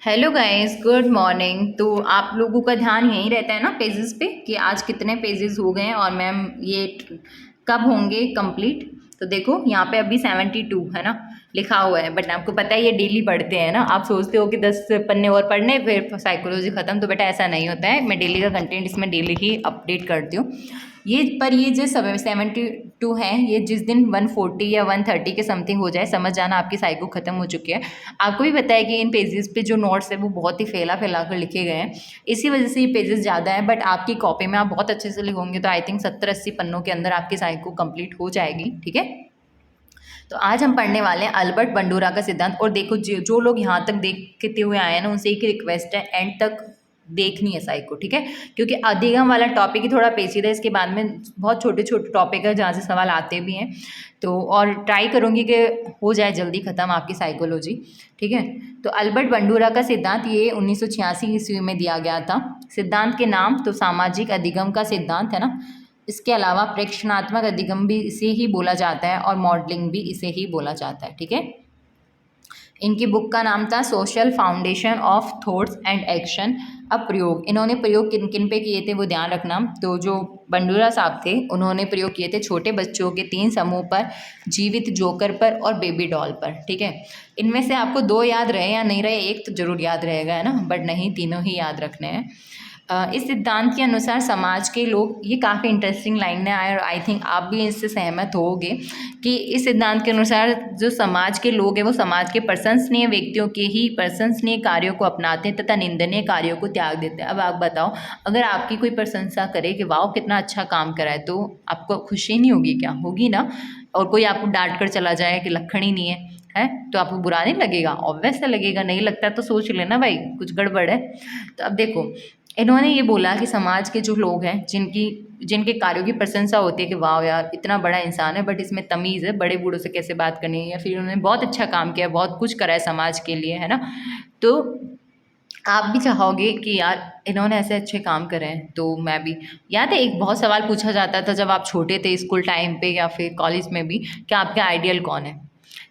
Hello guys, good morning. तो आप लोगों का ध्यान यहीं रहता है ना पेजेस पे कि आज कितने पेजेस हो गए हैं और मैम ये कब होंगे कंप्लीट। तो देखो यहाँ पे अभी 72 है ना लिखा हुआ है, बट आपको पता है ये डेली पढ़ते हैं ना। आप सोचते हो कि 10 पन्ने और पढ़ने फिर साइकोलॉजी खत्म, तो बेटा ऐसा नहीं होता है। मैं डेली का कंटेंट इसमें डेली ही अपडेट करती हूँ। ये जो 72 है, ये जिस दिन 140 या 130 के समथिंग हो जाए, समझ जाना आपकी साइको खत्म हो चुकी है। आपको भी पता है कि इन पेजेस पे जो नोट्स है वो बहुत ही फैला फैला कर लिखे गए हैं, इसी वजह से ये पेजेस ज़्यादा हैं। बट आपकी कॉपी में आप बहुत अच्छे से लिखोगे तो आई थिंक 70-80 पन्नों के अंदर आपकी साइको कंप्लीट हो जाएगी। ठीक है, तो आज हम पढ़ने वाले हैं अल्बर्ट बंडूरा का सिद्धांत। और देखो जो लोग यहाँ तक देखते हुए आए हैं ना, उनसे एक रिक्वेस्ट है, एंड तक देखनी है साइको। ठीक है, क्योंकि अधिगम वाला टॉपिक ही थोड़ा पेचीदा है, इसके बाद में बहुत छोटे छोटे टॉपिक है जहाँ से सवाल आते भी हैं। तो और ट्राई करूँगी कि हो जाए जल्दी ख़त्म आपकी साइकोलॉजी। ठीक है, तो अल्बर्ट बंडूरा का सिद्धांत ये 1986 ईस्वी में दिया गया था। सिद्धांत के नाम तो सामाजिक अधिगम का सिद्धांत है ना, इसके अलावा प्रेक्षणात्मक अधिगम भी इसे ही बोला जाता है और मॉडलिंग भी इसे ही बोला जाता है। ठीक है, इनकी बुक का नाम था social foundation of thoughts and action. अब प्रयोग, इन्होंने प्रयोग किन किन पे किए थे वो ध्यान रखना। तो जो बंडूरा साहब थे उन्होंने प्रयोग किए थे छोटे बच्चों के 3 समूह पर, जीवित जोकर पर और बेबी डॉल पर। ठीक है, इनमें से आपको 2 याद रहे या नहीं रहे, एक तो जरूर याद रहेगा है ना, बट नहीं, तीनों ही याद रखने हैं। इस सिद्धांत के अनुसार समाज के लोग, ये काफ़ी इंटरेस्टिंग लाइन है और आई थिंक आप भी इससे सहमत होगे कि इस सिद्धांत के अनुसार जो समाज के लोग हैं वो समाज के प्रशंसनीय व्यक्तियों के ही प्रशंसनीय कार्यों को अपनाते हैं तथा निंदनीय कार्यों को त्याग देते हैं। अब आप बताओ, अगर आपकी कोई प्रशंसा करे कि वाह कितना अच्छा काम करा है, तो आपको खुशी नहीं होगी क्या? होगी ना। और कोई आपको डांट कर चला जाए कि लक्षण ही नहीं है तो आपको बुरा नहीं लगेगा? ऑब्वियस लगेगा। नहीं लगता तो सोच लेना भाई कुछ गड़बड़ है। तो अब देखो, इन्होंने ये बोला कि समाज के जो लोग हैं जिनके कार्यों की प्रशंसा होती है कि वाह यार इतना बड़ा इंसान है, बट इसमें तमीज़ है, बड़े बूढ़ों से कैसे बात करनी है, या फिर उन्होंने बहुत अच्छा काम किया, बहुत कुछ करा है समाज के लिए, है ना। तो आप भी चाहोगे कि यार इन्होंने ऐसे अच्छे काम करे हैं तो मैं भी। याद है एक बहुत सवाल पूछा जाता था जब आप छोटे थे स्कूल टाइम पे या फिर कॉलेज में भी, कि आपका आइडियल कौन है?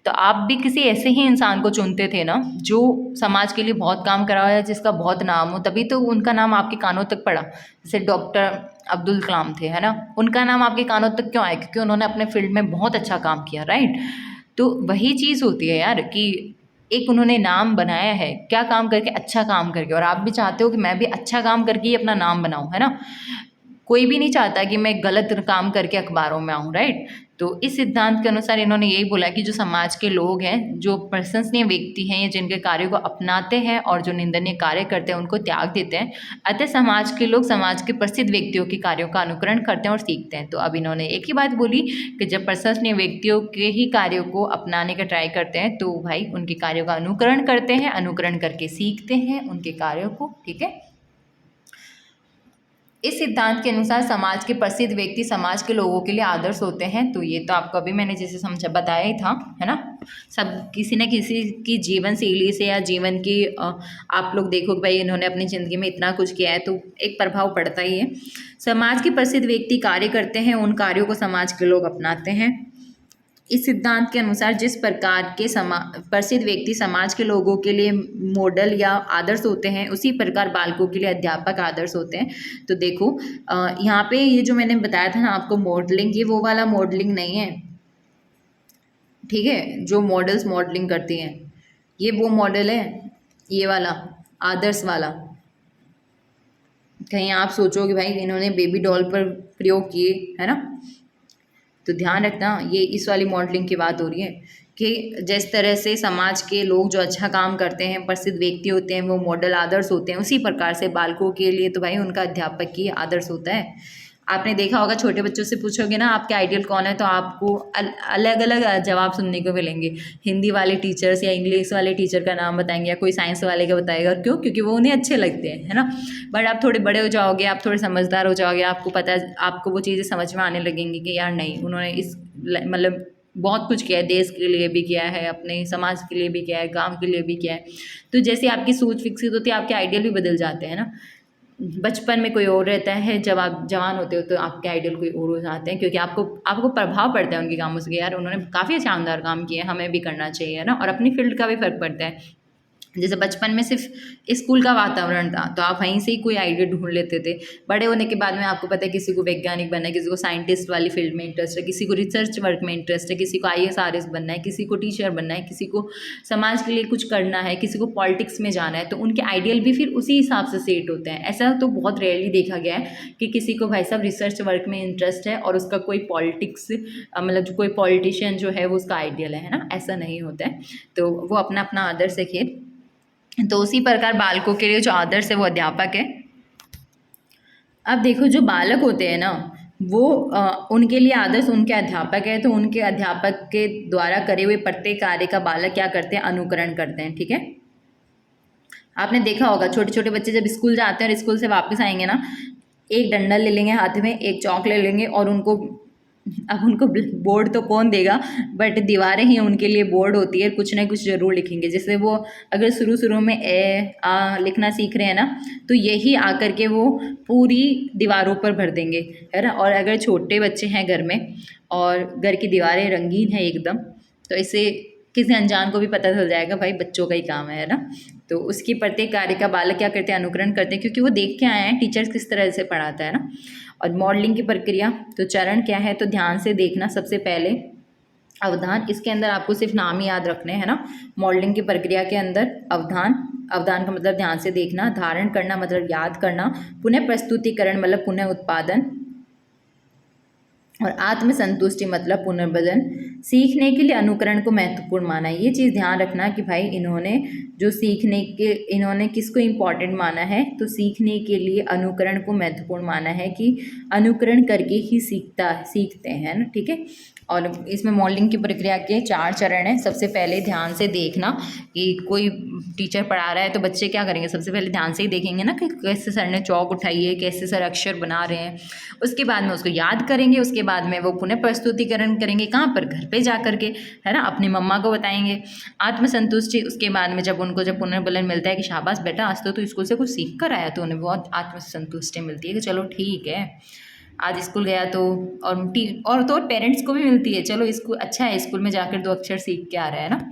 तो आप भी किसी ऐसे ही इंसान को चुनते थे ना जो समाज के लिए बहुत काम करा है, जिसका बहुत नाम हो, तभी तो उनका नाम आपके कानों तक पड़ा। जैसे डॉक्टर अब्दुल कलाम थे, है ना, उनका नाम आपके कानों तक क्यों आया? क्योंकि उन्होंने अपने फील्ड में बहुत अच्छा काम किया, राइट। तो वही चीज़ होती है यार कि एक उन्होंने नाम बनाया है, क्या काम करके? अच्छा काम करके। और आप भी चाहते हो कि मैं भी अच्छा काम करके ही अपना नाम बनाऊं, है ना। कोई भी नहीं चाहता कि मैं गलत काम करके अखबारों में आऊँ, राइट। तो इस सिद्धांत के अनुसार इन्होंने यही बोला कि जो समाज के लोग हैं, जो प्रशंसनीय व्यक्ति हैं या जिनके कार्यों को अपनाते हैं और जो निंदनीय कार्य करते हैं उनको त्याग देते हैं, अतः समाज के लोग समाज के प्रसिद्ध व्यक्तियों के कार्यों का अनुकरण करते हैं और सीखते हैं। तो अब इन्होंने एक ही बात बोली कि जब प्रशंसनीय व्यक्तियों के ही कार्यों को अपनाने का ट्राई करते हैं तो भाई उनके कार्यों का अनुकरण करते हैं, अनुकरण करके सीखते हैं उनके कार्यों को। ठीक है, इस सिद्धांत के अनुसार समाज के प्रसिद्ध व्यक्ति समाज के लोगों के लिए आदर्श होते हैं। तो ये तो आपको अभी मैंने जैसे समझा बताया ही था, है ना। सब किसी न किसी की जीवन शैली से या जीवन की आप लोग देखो कि भाई इन्होंने अपनी ज़िंदगी में इतना कुछ किया है तो एक प्रभाव पड़ता ही है। समाज के प्रसिद्ध व्यक्ति कार्य करते हैं, उन कार्यों को समाज के लोग अपनाते हैं। इस सिद्धांत के अनुसार जिस प्रकार के प्रसिद्ध व्यक्ति समाज के लोगों के लिए मॉडल या आदर्श होते हैं, उसी प्रकार बालकों के लिए अध्यापक आदर्श होते हैं। तो देखो यहाँ पे ये जो मैंने बताया था ना आपको मॉडलिंग, ये वो वाला मॉडलिंग नहीं है। ठीक है, जो मॉडल्स मॉडलिंग करती हैं ये वो मॉडल है, ये वाला आदर्श वाला। कहीं आप सोचो कि भाई इन्होंने बेबी डॉल पर प्रयोग किए, है ना। तो ध्यान रखना ये इस वाली मॉडलिंग की बात हो रही है कि जिस तरह से समाज के लोग जो अच्छा काम करते हैं, प्रसिद्ध व्यक्ति होते हैं, वो मॉडल आदर्श होते हैं, उसी प्रकार से बालकों के लिए तो भाई उनका अध्यापक ही आदर्श होता है। आपने देखा होगा छोटे बच्चों से पूछोगे ना आपके आइडियल कौन है, तो आपको अलग अलग जवाब सुनने को मिलेंगे। हिंदी वाले टीचर्स या इंग्लिश वाले टीचर का नाम बताएंगे, या कोई साइंस वाले का बताएगा। क्यों? क्योंकि वो उन्हें अच्छे लगते हैं, है ना। बट आप थोड़े बड़े हो जाओगे, आप थोड़े समझदार हो जाओगे, आपको पता आपको वो चीज़ें समझ में आने लगेंगी कि यार नहीं, उन्होंने इस मतलब बहुत कुछ किया है, देश के लिए भी किया है, अपने समाज के लिए भी किया है, गांव के लिए भी किया है। तो जैसे आपकी सोच विकसित होती है, आपके आइडियल भी बदल जाते हैं ना। बचपन में कोई और रहता है, जब आप जवान होते हो तो आपके आइडियल कोई और हो जाते हैं, क्योंकि आपको आपको प्रभाव पड़ता है उनके कामों से कि यार उन्होंने काफ़ी शानदार काम किया है, हमें भी करना चाहिए, है ना। और अपनी फील्ड का भी फर्क पड़ता है। जैसे बचपन में सिर्फ स्कूल का वातावरण था तो आप वहीं से ही कोई आइडिया ढूंढ लेते थे। बड़े होने के बाद में आपको पता है किसी को वैज्ञानिक बनना है, किसी को साइंटिस्ट वाली फील्ड में इंटरेस्ट है, किसी को रिसर्च वर्क में इंटरेस्ट है, किसी को आईएएस आरएस बनना है, किसी को टीचर बनना है, किसी को समाज के लिए कुछ करना है, किसी को पॉलिटिक्स में जाना है। तो उनके आइडियल भी फिर उसी हिसाब से सेट होते हैं। ऐसा तो बहुत रेयरली देखा गया है कि किसी को भाई साहब रिसर्च वर्क में इंटरेस्ट है और उसका कोई पॉलिटिक्स मतलब जो कोई पॉलिटिशियन जो है वो उसका आइडियल है ना, ऐसा नहीं होता है। तो वो अपना अपना आदर्श है खेल। तो उसी प्रकार बालकों के लिए जो आदर्श है वो अध्यापक है। अब देखो जो बालक होते हैं ना वो उनके लिए आदर्श उनके अध्यापक है। तो उनके अध्यापक के द्वारा करे हुए प्रत्येक कार्य का बालक क्या करते हैं, अनुकरण करते हैं। ठीक है, आपने देखा होगा छोटे छोटे बच्चे जब स्कूल जाते हैं और स्कूल से वापस आएंगे ना, एक डंडल ले लेंगे हाथ में, एक चौक ले लेंगे और उनको, अब उनको बोर्ड तो कौन देगा, बट दीवारें ही उनके लिए बोर्ड होती है, कुछ ना कुछ जरूर लिखेंगे। जैसे वो अगर शुरू शुरू में ए आ लिखना सीख रहे हैं ना, तो यही आकर के वो पूरी दीवारों पर भर देंगे, है ना। और अगर छोटे बच्चे हैं घर में और घर की दीवारें रंगीन है एकदम, तो इसे किसी अनजान को भी पता चल जाएगा भाई बच्चों का ही काम है ना। तो उसकी प्रत्येक कार्य का बालक क्या करते हैं, अनुकरण करते हैं, क्योंकि वो देख के आए हैं टीचर्स किस तरह से पढ़ाता है ना। और मॉडलिंग की प्रक्रिया, तो चरण क्या है, तो ध्यान से देखना सबसे पहले, अवधान, इसके अंदर आपको सिर्फ नाम ही याद रखने हैं ना। मॉडलिंग की प्रक्रिया के अंदर अवधान, अवधान का मतलब ध्यान से देखना, धारण करना मतलब याद करना, पुनः प्रस्तुतिकरण मतलब पुनः उत्पादन, और आत्मसंतुष्टि मतलब पुनर्वजन। सीखने के लिए अनुकरण को महत्वपूर्ण माना है। ये चीज़ ध्यान रखना कि भाई इन्होंने जो सीखने के, इन्होंने किसको इम्पॉर्टेंट माना है, तो सीखने के लिए अनुकरण को महत्वपूर्ण माना है कि अनुकरण करके ही सीखते हैं ना। ठीक है, और इसमें मॉडलिंग की प्रक्रिया के 4 चरण हैं। सबसे पहले ध्यान से देखना कि कोई टीचर पढ़ा रहा है तो बच्चे क्या करेंगे, सबसे पहले ध्यान से ही देखेंगे ना कि कैसे सर ने चौक उठाई है, कैसे सर अक्षर बना रहे हैं। उसके बाद में उसको याद करेंगे, उसके बाद में वो पुनः प्रस्तुतिकरण करेंगे, कहाँ पर, घर पे जा करके, है ना, अपनी मम्मा को बताएंगे। आत्मसंतुष्टि, उसके बाद में जब उनको जब पुनर्बलन मिलता है कि शाबाश बेटा आज तो स्कूल से कुछ सीख कर आया, तो उन्हें बहुत आत्मसंतुष्टि मिलती है कि चलो ठीक है आज स्कूल गया तो। और तो पेरेंट्स को भी मिलती है, चलो स्कूल अच्छा है, स्कूल में जाकर 2 अक्षर सीख के आ रहा है ना।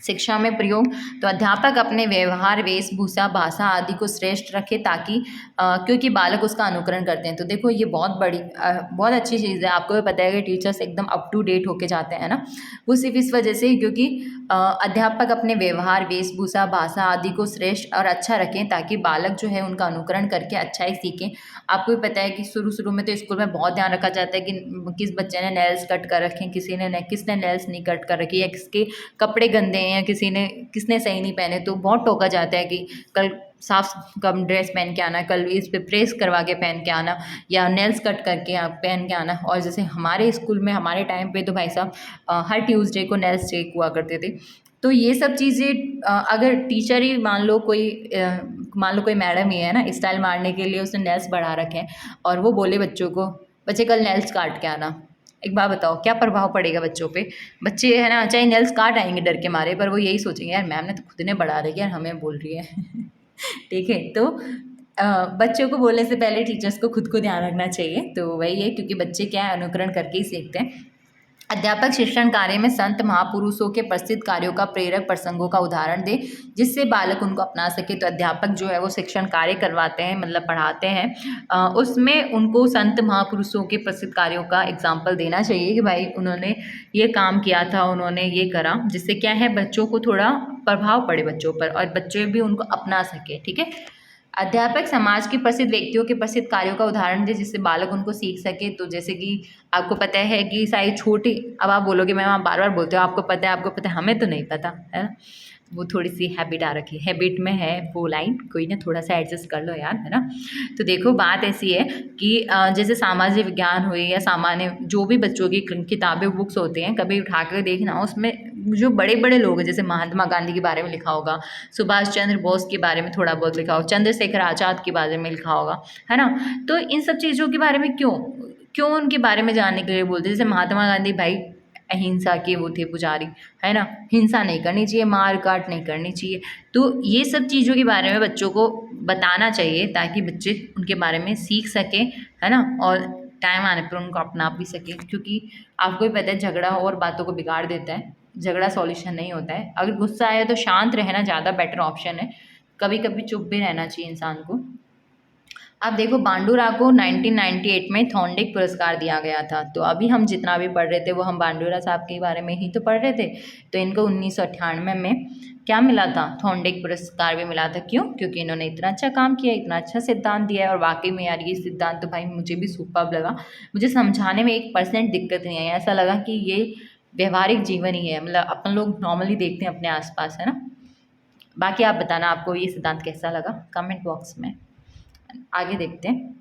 शिक्षा में प्रयोग, तो अध्यापक अपने व्यवहार, वेशभूषा, भाषा आदि को श्रेष्ठ रखे ताकि क्योंकि बालक उसका अनुकरण करते हैं। तो देखो ये बहुत अच्छी चीज़ है। आपको भी पता है कि टीचर्स एकदम अप टू डेट होके जाते हैं ना, वो सिर्फ इस वजह से क्योंकि अध्यापक अपने व्यवहार, वेशभूषा, भाषा आदि को श्रेष्ठ और अच्छा रखें ताकि बालक जो है उनका अनुकरण करके अच्छा ही सीखें। आपको भी पता है कि शुरू शुरू में तो स्कूल में बहुत ध्यान रखा जाता है कि किस बच्चे ने नेल्स कट कर रखे हैं, किसने नेल्स नहीं कट कर रखी, या किसके कपड़े गंदे हैं, या किसने सही नहीं पहने। तो बहुत टोका जाता है कि कल साफ कम ड्रेस पहन के आना, कल इस पे प्रेस करवा के पहन के आना, या नेल्स कट करके पहन के आना। और जैसे हमारे स्कूल में हमारे टाइम पे तो भाई साहब हर ट्यूसडे को नेल्स चेक हुआ करते थे। तो ये सब चीज़ें अगर टीचर ही मान लो कोई मैडम ही है ना, स्टाइल मारने के लिए उसने नेल्स बढ़ा रखे हैं और वो बोले बच्चों को बच्चे कल नेल्स काट के आना, एक बात बताओ क्या प्रभाव पड़ेगा बच्चों पे। बच्चे है ना चाहे नेल्स काट आएंगे डर के मारे, पर वो यही सोचेंगे यार मैम ने तो खुद ने बढ़ा रखी है यार हमें बोल रही है ठीक है, तो बच्चों को बोलने से पहले टीचर्स को खुद को ध्यान रखना चाहिए। तो वही है, क्योंकि बच्चे क्या है अनुकरण करके ही सीखते हैं। अध्यापक शिक्षण कार्य में संत महापुरुषों के प्रसिद्ध कार्यों का प्रेरक प्रसंगों का उदाहरण दे जिससे बालक उनको अपना सके। तो अध्यापक जो है वो शिक्षण कार्य करवाते हैं, मतलब पढ़ाते हैं, उसमें उनको संत महापुरुषों के प्रसिद्ध कार्यों का एग्जाम्पल देना चाहिए कि भाई उन्होंने ये काम किया था, उन्होंने ये करा, जिससे क्या है बच्चों को थोड़ा प्रभाव पड़े बच्चों पर और बच्चे भी उनको अपना सके। ठीक है, अध्यापक समाज के प्रसिद्ध व्यक्तियों के प्रसिद्ध कार्यों का उदाहरण दे जिससे बालक उनको सीख सके। तो जैसे कि आपको पता है कि शायद छोटी, अब आप बोलोगे मैम आप बार बार बोलते हो आपको पता है, हमें तो नहीं पता है ना, वो थोड़ी सी हैबिट आ रखी है, हैबिट में है वो लाइन, कोई ना थोड़ा सा एडजस्ट कर लो यार, है ना। तो देखो बात ऐसी है कि जैसे सामाजिक विज्ञान हुई या सामान्य जो भी बच्चों की किताबें बुक्स होती हैं, कभी उठा कर देखना, उसमें जो बड़े बड़े लोग हैं जैसे महात्मा गांधी के बारे में लिखा होगा, सुभाष चंद्र बोस के बारे में थोड़ा बहुत लिखा होगा, चंद्रशेखर आज़ाद के बारे में लिखा होगा, है ना। तो इन सब चीज़ों के बारे में क्यों उनके बारे में जानने के लिए बोलते हैं। जैसे महात्मा गांधी भाई अहिंसा के वो थे पुजारी, है ना, हिंसा नहीं करनी चाहिए, मार काट नहीं करनी चाहिए। तो ये सब चीज़ों के बारे में बच्चों को बताना चाहिए ताकि बच्चे उनके बारे में सीख सकें, है ना, और टाइम आने पर उनको अपना भी सकें, क्योंकि आपको भी पता है झगड़ा और बातों को बिगाड़ देता है। झगड़ा सॉल्यूशन नहीं होता है। अगर गुस्सा आए तो शांत रहना ज़्यादा बेटर ऑप्शन है, कभी कभी चुप भी रहना चाहिए इंसान को। अब देखो बांडुरा को 1998 में थॉर्नडिक पुरस्कार दिया गया था। तो अभी हम जितना भी पढ़ रहे थे वो हम बांडुरा साहब के बारे में ही तो पढ़ रहे थे। तो इनको 1998 में क्या मिला था, थॉर्नडिक पुरस्कार भी मिला था। क्यों? क्योंकि इन्होंने इतना अच्छा काम किया, इतना अच्छा सिद्धांत दिया है। और वाकई में यार ये सिद्धांत तो भाई मुझे भी सुपर्ब लगा, मुझे समझाने में 1% दिक्कत नहीं आई। ऐसा लगा कि ये व्यवहारिक जीवन ही है, मतलब अपन लोग नॉर्मली देखते हैं अपने आसपास, है ना। बाकी आप बताना आपको ये सिद्धांत कैसा लगा कमेंट बॉक्स में। आगे देखते हैं।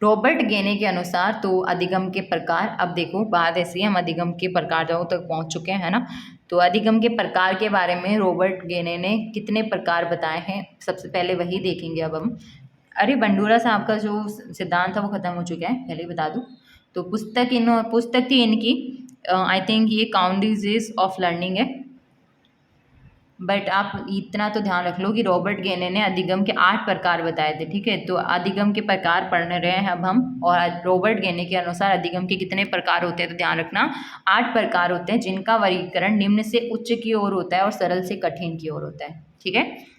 रॉबर्ट गेने के अनुसार तो अधिगम के प्रकार, अब देखो बात ऐसी है, हम अधिगम के प्रकार तक पहुंच चुके हैं, है ना। तो अधिगम के प्रकार के बारे में रॉबर्ट गेने ने कितने प्रकार बताए हैं, सबसे पहले वही देखेंगे अब हम। अरे बंडूरा साहब का जो सिद्धांत था वो खत्म हो चुका है, पहले ही बता दूं। तो पुस्तक थी इनकी, आई थिंक ये काउंडिजीज ऑफ लर्निंग है। बट आप इतना तो ध्यान रख लो कि रॉबर्ट गेने ने अधिगम के 8 प्रकार बताए थे, ठीक है। तो अधिगम के प्रकार पढ़ने रहे हैं अब हम, और रॉबर्ट गेने के अनुसार अधिगम के कितने प्रकार होते हैं, तो ध्यान रखना 8 प्रकार होते हैं, जिनका वर्गीकरण निम्न से उच्च की ओर होता है और सरल से कठिन की ओर होता है, ठीक है।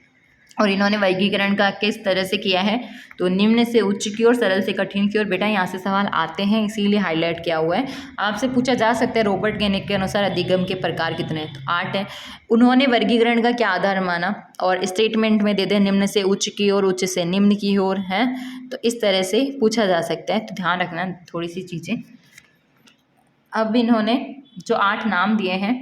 और इन्होंने वर्गीकरण का किस तरह से किया है, तो निम्न से उच्च की ओर, सरल से कठिन की ओर। बेटा यहाँ से सवाल आते हैं इसीलिए हाईलाइट किया हुआ है, आपसे पूछा जा सकता है रॉबर्ट गेने के अनुसार अधिगम के प्रकार कितने हैं, तो 8 हैं। उन्होंने वर्गीकरण का क्या आधार माना, और स्टेटमेंट में दे दे निम्न से उच्च की ओर, उच्च से निम्न की ओर, है। तो इस तरह से पूछा जा सकता है, तो ध्यान रखना थोड़ी सी चीज़ें। अब इन्होंने जो 8 नाम दिए हैं,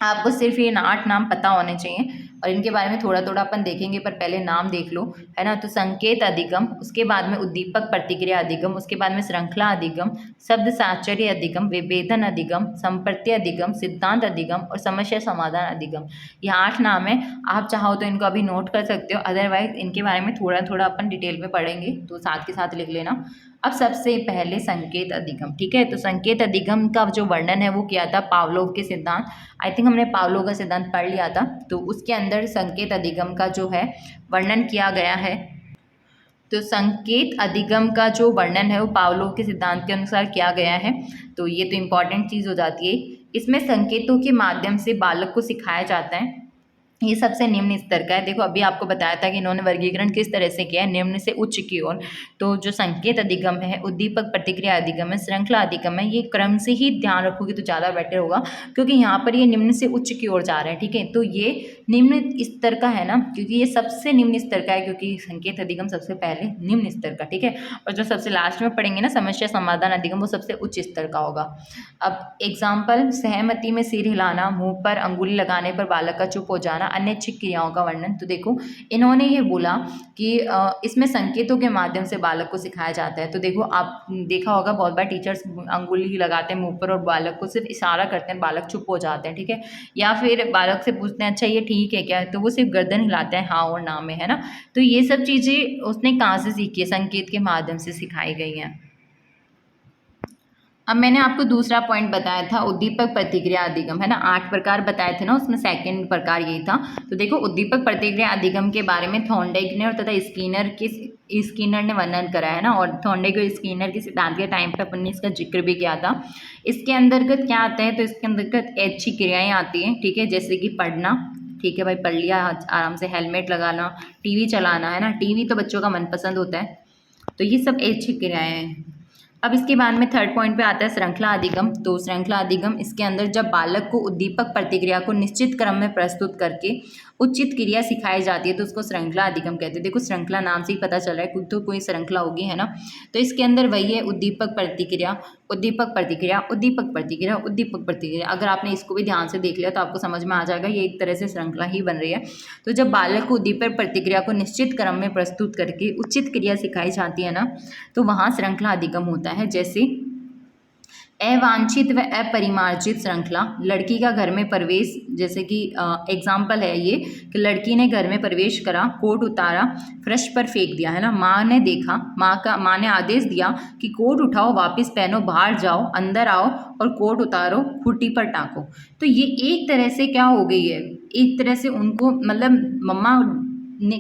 आपको सिर्फ ये 8 नाम पता होने चाहिए, और इनके बारे में थोड़ा थोड़ा अपन देखेंगे, पर पहले नाम देख लो, है ना। तो संकेत अधिगम, उसके बाद में उद्दीपक प्रतिक्रिया अधिगम, उसके बाद में श्रृंखला अधिगम, शब्द साहचर्य अधिगम, विभेदन अधिगम, संप्रत्य अधिगम, सिद्धांत अधिगम और समस्या समाधान अधिगम। ये 8 नाम है। आप चाहो तो इनको अभी नोट कर सकते हो, अदरवाइज इनके बारे में थोड़ा थोड़ा अपन डिटेल में पढ़ेंगे, तो साथ के साथ लिख लेना। अब सबसे पहले संकेत अधिगम, ठीक है। तो संकेत अधिगम का जो वर्णन है वो किया था पावलोव के सिद्धांत, आई थिंक हमने पावलोव का सिद्धांत पढ़ लिया था। तो उसके अंदर संकेत अधिगम का जो है वर्णन किया गया है। तो संकेत अधिगम का जो वर्णन है वो पावलोव के सिद्धांत के अनुसार किया गया है। तो ये तो इम्पॉर्टेंट चीज़ हो जाती है। इसमें संकेतों के माध्यम से बालक को सिखाया जाता है, ये सबसे निम्न स्तर का है। देखो अभी आपको बताया था कि इन्होंने वर्गीकरण किस तरह से किया है, निम्न से उच्च की ओर। तो जो संकेत अधिगम है, उद्दीपक प्रतिक्रिया अधिगम है, श्रृंखला अधिगम है, ये क्रम से ही ध्यान रखोगे तो ज़्यादा बेटर होगा, क्योंकि यहाँ पर ये निम्न से उच्च की ओर जा रहे हैं, ठीक है। तो ये निम्न स्तर का है ना, क्योंकि ये सबसे निम्न स्तर का है, क्योंकि संकेत अधिगम सबसे पहले निम्न स्तर का, ठीक है। और जो सबसे लास्ट में पढ़ेंगे ना समस्या समाधान अधिगम, वो सबसे उच्च स्तर का होगा। अब एग्जाम्पल, सहमति में सिर हिलाना, मुंह पर अंगुली लगाने पर बालक का चुप हो जाना, अनैच्छिक क्रियाओं का वर्णन। तो देखो इन्होंने ये बोला कि इसमें संकेतों के माध्यम से बालक को सिखाया जाता है। तो देखो आप देखा होगा बहुत बार टीचर्स अंगुली लगाते हैं मुंह पर और बालक को सिर्फ इशारा करते हैं, बालक चुप हो जाते हैं, ठीक है। या फिर बालक से पूछते हैं अच्छा ये ठीक है क्या, तो वो सिर्फ गर्दन हिलाते हैं हाँ और ना में, है ना। तो ये सब चीज़ें उसने कहाँ से सीखी है, संकेत के माध्यम से सिखाई गई हैं। अब मैंने आपको दूसरा पॉइंट बताया था उद्दीपक प्रतिक्रिया अधिगम, है ना। 8 प्रकार बताए थे ना, उसमें सेकंड प्रकार यही था। तो देखो उद्दीपक प्रतिक्रिया अधिगम के बारे में थॉर्नडाइक ने और तथा स्किनर ने वर्णन करा है ना। और थॉर्नडाइक और स्किनर के सिद्धांत के टाइम पे अपन ने इसका जिक्र भी किया था। इसके अंतर्गत क्या आता है, तो इसके अंतर्गत ऐच्छिक क्रियाएँ आती हैं, ठीक है। जैसे कि पढ़ना, ठीक है भाई पढ़ लिया आराम से, हेलमेट लगाना, टीवी चलाना, है ना। टीवी तो बच्चों का मनपसंद होता है, तो ये सब ऐच्छिक क्रियाएँ हैं। अब इसके बाद में थर्ड पॉइंट पे आता है श्रृंखला अधिगम। तो श्रृंखला अधिगम इसके अंदर जब बालक को उद्दीपक प्रतिक्रिया को निश्चित क्रम में प्रस्तुत करके उचित क्रिया सिखाई जाती है, तो उसको श्रृंखला अधिगम कहते हैं। देखो श्रृंखला नाम से ही पता चल रहा है, तो कोई श्रृंखला होगी, है ना। तो इसके अंदर वही है उद्दीपक प्रतिक्रिया, उद्दीपक प्रतिक्रिया, उद्दीपक प्रतिक्रिया, उद्दीपक प्रतिक्रिया। अगर आपने इसको भी ध्यान से देख लिया तो आपको समझ में आ जाएगा ये एक तरह से श्रृंखला ही बन रही है। तो जब बालक को उद्दीपक प्रतिक्रिया को निश्चित क्रम में प्रस्तुत करके उचित क्रिया सिखाई जाती है ना, तो वहाँ श्रृंखला अधिगम होता है। जैसे अवांछित व अपरिमार्जित श्रृंखला, लड़की का घर में प्रवेश, जैसे कि एग्जाम्पल है ये कि लड़की ने घर में प्रवेश करा, कोट उतारा, फर्श पर फेंक दिया, है ना। माँ ने देखा, माँ ने आदेश दिया कि कोट उठाओ, वापस पहनो, बाहर जाओ, अंदर आओ और कोट उतारो, खूंटी पर टाको। तो ये एक तरह से क्या हो गई है, एक तरह से उनको मतलब मम्मा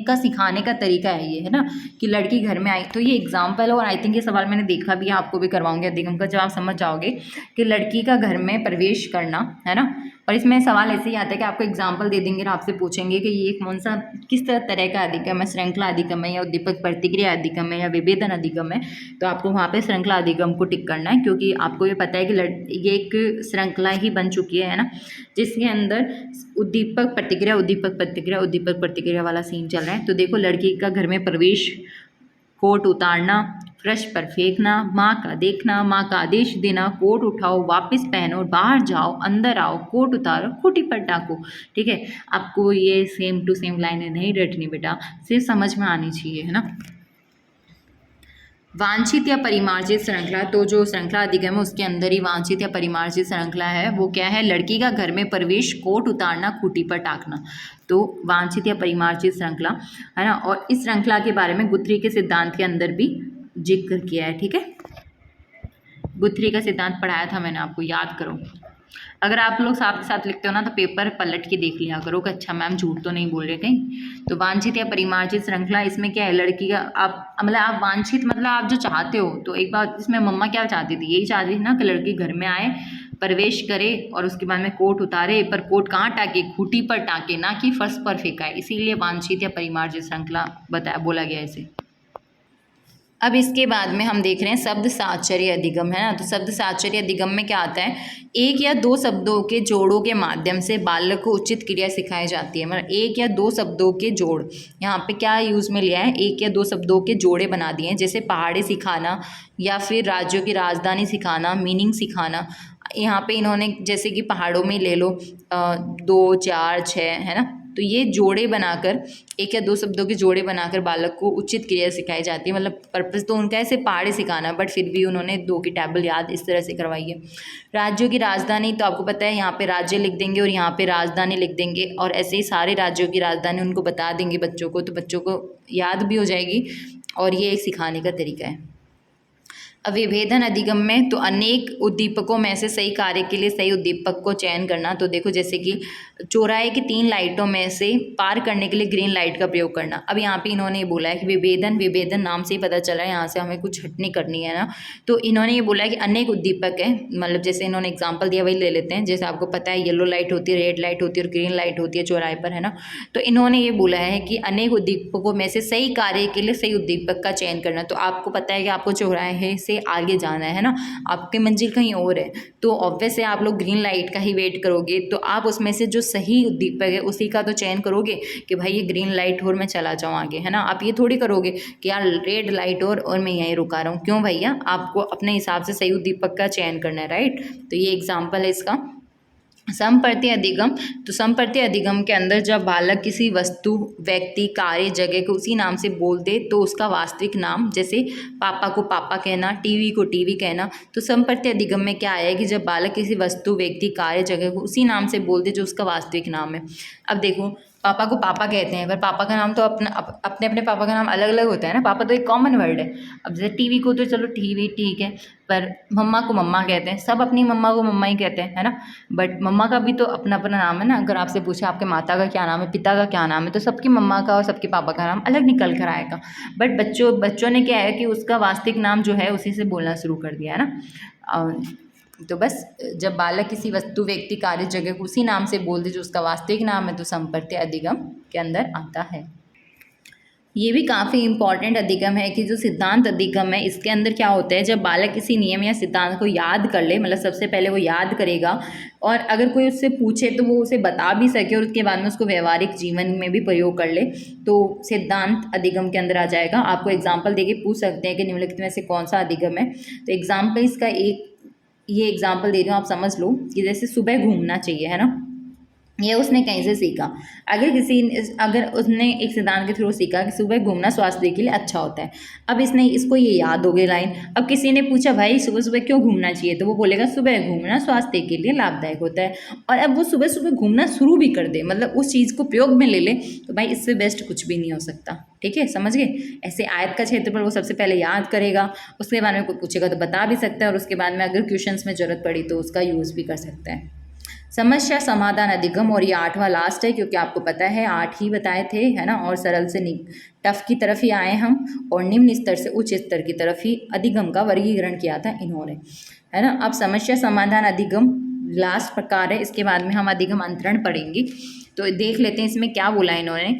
का सिखाने का तरीका है ये, है ना, कि लड़की घर में आई। तो ये एग्जाम्पल है, और आई थिंक ये सवाल मैंने देखा भी है, आपको भी करवाऊंगी अधिगम का, जब आप समझ जाओगे कि लड़की का घर में प्रवेश करना, है ना, और इसमें सवाल ऐसे ही आता है कि आपको एग्जाम्पल दे देंगे और आपसे पूछेंगे कि ये कौन सा किस तरह का अधिगम है, श्रृंखला अधिगम है या उद्दीपक प्रतिक्रिया अधिगम है या विभेदन अधिगम है। तो आपको वहाँ पे श्रृंखला अधिगम को टिक करना है, क्योंकि आपको ये पता है कि ये एक श्रृंखला ही बन चुकी है ना, जिसके अंदर उद्दीपक प्रतिक्रिया उद्दीपक प्रतिक्रिया उद्दीपक प्रतिक्रिया वाला सीन चल रहा है। तो देखो, लड़की का घर में प्रवेश, कोट उतारना, फर्श पर फेंकना, माँ का देखना, माँ का आदेश देना, कोट उठाओ, वापस पहनो, बाहर जाओ, अंदर आओ, कोट उतारो, खूंटी पर टाको। ठीक है, आपको ये सेम टू सेम लाइनें नहीं रटनी बेटा, सिर्फ समझ में आनी चाहिए, है ना। वांछित या परिमार्जित श्रृंखला, तो जो श्रृंखला अधिगम है उसके अंदर ही वांछित या परिमार्जित श्रृंखला है, वो क्या है? लड़की का घर में प्रवेश, कोट उतारना, खूंटी पर टाकना। तो वांछित या परिमार्जित श्रृंखला, है ना। और इस श्रृंखला के बारे में गुथरी के सिद्धांत के अंदर भी जिक्र किया है। ठीक है, गुथरी का सिद्धांत पढ़ाया था मैंने आपको, याद करो। अगर आप लोग साथ साथ लिखते हो ना तो पेपर पलट के देख लिया करो कि अच्छा मैम झूठ तो नहीं बोल रहे कहीं। तो वांछित या परिमार्जित श्रृंखला, इसमें क्या है? लड़की का आप मतलब आप वांछित मतलब आप जो चाहते हो। तो एक बार इसमें मम्मा क्या चाहती थी? यही चाहती थी ना कि लड़की घर में आए, प्रवेश करे और उसके बाद में कोट उतारे, पर कोट कहाँ टाके? खूंटी पर टाके, ना कि फर्श पर फेंकाए। इसीलिए वांछित या परिमार्जित श्रृंखला बोला गया इसे। अब इसके बाद में हम देख रहे हैं शब्द साहचर्य अधिगम, है ना। तो शब्द साहचर्य अधिगम में क्या आता है? एक या दो शब्दों के जोड़ों के माध्यम से बालक को उचित क्रिया सिखाई जाती है। मतलब एक या दो शब्दों के जोड़, यहाँ पे क्या यूज़ में लिया है? एक या दो शब्दों के जोड़े बना दिए हैं, जैसे पहाड़ी सिखाना या फिर राज्यों की राजधानी सिखाना, मीनिंग सिखाना। यहाँ पे इन्होंने जैसे कि पहाड़ों में ले लो 2, 4, 6, है ना। तो ये जोड़े बनाकर, एक या दो शब्दों के जोड़े बनाकर बालक को उचित क्रिया सिखाई जाती है। मतलब पर्पस तो उनका ऐसे पहाड़ी सिखाना, बट फिर भी उन्होंने 2 की टेबल याद इस तरह से करवाई है। राज्यों की राजधानी, तो आपको पता है यहाँ पे राज्य लिख देंगे और यहाँ पे राजधानी लिख देंगे, और ऐसे ही सारे राज्यों की राजधानी उनको बता देंगे बच्चों को, तो बच्चों को याद भी हो जाएगी, और ये एक सिखाने का तरीका है। अब विभेदन अधिगम में तो अनेक उद्दीपकों में से सही कार्य के लिए सही उद्दीपक को चयन करना। तो देखो, जैसे कि चौराहे की 3 लाइटों में से पार करने के लिए ग्रीन लाइट का प्रयोग करना। अब यहाँ पे इन्होंने बोला है कि विभेदन नाम से ही पता चला है, यहाँ से हमें कुछ हटनी करनी है ना। तो इन्होंने ये बोला है कि अनेक उद्दीपक है, मतलब जैसे इन्होंने एग्जाम्पल दिया वही ले लेते हैं। जैसे आपको पता है येलो लाइट होती है, रेड लाइट होती है और ग्रीन लाइट होती है चौराहे पर, है ना। तो इन्होंने ये बोला है कि अनेक उद्दीपकों में से सही कार्य के लिए सही उद्दीपक का चयन करना। तो आपको पता है कि आपको चौराहे से आगे जाना है ना, आपकी मंजिल कहीं और है, तो ऑब्वियस है आप लोग ग्रीन लाइट का ही वेट करोगे। तो आप उसमें से जो सही उद्दीपक है उसी का तो चयन करोगे कि भाई ये ग्रीन लाइट और मैं चला जाऊँ आगे, है ना। आप ये थोड़ी करोगे कि यार रेड लाइट और मैं यहीं रुका रहा हूँ। क्यों भैया? आपको अपने हिसाब से सही उद्दीपक का चयन करना है, राइट। तो ये एग्जाम्पल है इसका। समप्रति अधिगम, तो समप्रति अधिगम के अंदर जब बालक किसी वस्तु, व्यक्ति, कार्य, जगह को उसी नाम से बोल दे तो उसका वास्तविक नाम, जैसे पापा को पापा कहना, टीवी को टीवी कहना। तो समप्रति अधिगम में क्या आया कि जब बालक किसी वस्तु, व्यक्ति, कार्य, जगह को उसी नाम से बोल दे जो उसका वास्तविक नाम है। अब देखो, पापा को पापा कहते हैं, पर पापा का नाम तो अपने अपने पापा का नाम अलग अलग होता है ना। पापा तो एक कॉमन वर्ड है। अब जैसे टीवी को तो चलो टीवी ठीक है, पर मम्मा को मम्मा कहते हैं, सब अपनी मम्मा को मम्मा ही कहते हैं, है ना। बट मम्मा का भी तो अपना अपना नाम है ना। अगर आपसे पूछे आपके माता का क्या नाम है, पिता का क्या नाम है, तो सबकी मम्मा का और सबके पापा का नाम अलग निकल कर आएगा। बट बच्चों ने क्या है कि उसका वास्तविक नाम जो है उसी से बोलना शुरू कर दिया है ना। तो बस जब बालक किसी वस्तु, व्यक्ति, कार्य, जगह को उसी नाम से बोल दे जो उसका वास्तविक नाम है, तो समप्रत्यय अधिगम के अंदर आता है। ये भी काफ़ी इंपॉर्टेंट अधिगम है कि जो सिद्धांत अधिगम है इसके अंदर क्या होता है, जब बालक किसी नियम या सिद्धांत को याद कर ले, मतलब सबसे पहले वो याद करेगा, और अगर कोई उससे पूछे तो वो उसे बता भी सके और उसके बाद में उसको व्यवहारिक जीवन में भी प्रयोग कर ले, तो सिद्धांत अधिगम के अंदर आ जाएगा। आपको एग्जाम्पल देके पूछ सकते हैं कि निम्नलिखित में से कौन सा अधिगम है। तो एग्जाम्पल इसका ये एग्जाम्पल दे रही हूँ, आप समझ लो कि जैसे सुबह घूमना चाहिए, है ना। ये उसने कहीं से सीखा। अगर उसने एक सिद्धांत के थ्रू सीखा कि सुबह घूमना स्वास्थ्य के लिए अच्छा होता है। अब इसको ये याद हो गई लाइन। अब किसी ने पूछा भाई सुबह सुबह क्यों घूमना चाहिए, तो वो बोलेगा सुबह घूमना स्वास्थ्य के लिए लाभदायक होता है। और अब वो सुबह सुबह घूमना शुरू भी कर दे, मतलब उस चीज़ को प्रयोग में ले ले, तो भाई इससे बेस्ट कुछ भी नहीं हो सकता। ठीक है, समझ गए। ऐसे आयत का क्षेत्रफल वो सबसे पहले याद करेगा, उसके बाद में कोई पूछेगा तो बता भी सकता है, और उसके बाद में अगर क्वेश्चंस में जरूरत पड़ी तो उसका यूज़ भी कर सकता है। समस्या समाधान अधिगम, और ये 8वां लास्ट है क्योंकि आपको पता है 8 ही बताए थे, है ना। और सरल से टफ की तरफ ही आए हम, और निम्न स्तर से उच्च स्तर की तरफ ही अधिगम का वर्गीकरण किया था इन्होंने, है ना। अब समस्या समाधान अधिगम लास्ट प्रकार है, इसके बाद में हम अधिगम अंतरण पढ़ेंगे। तो देख लेते हैं इसमें क्या बोला है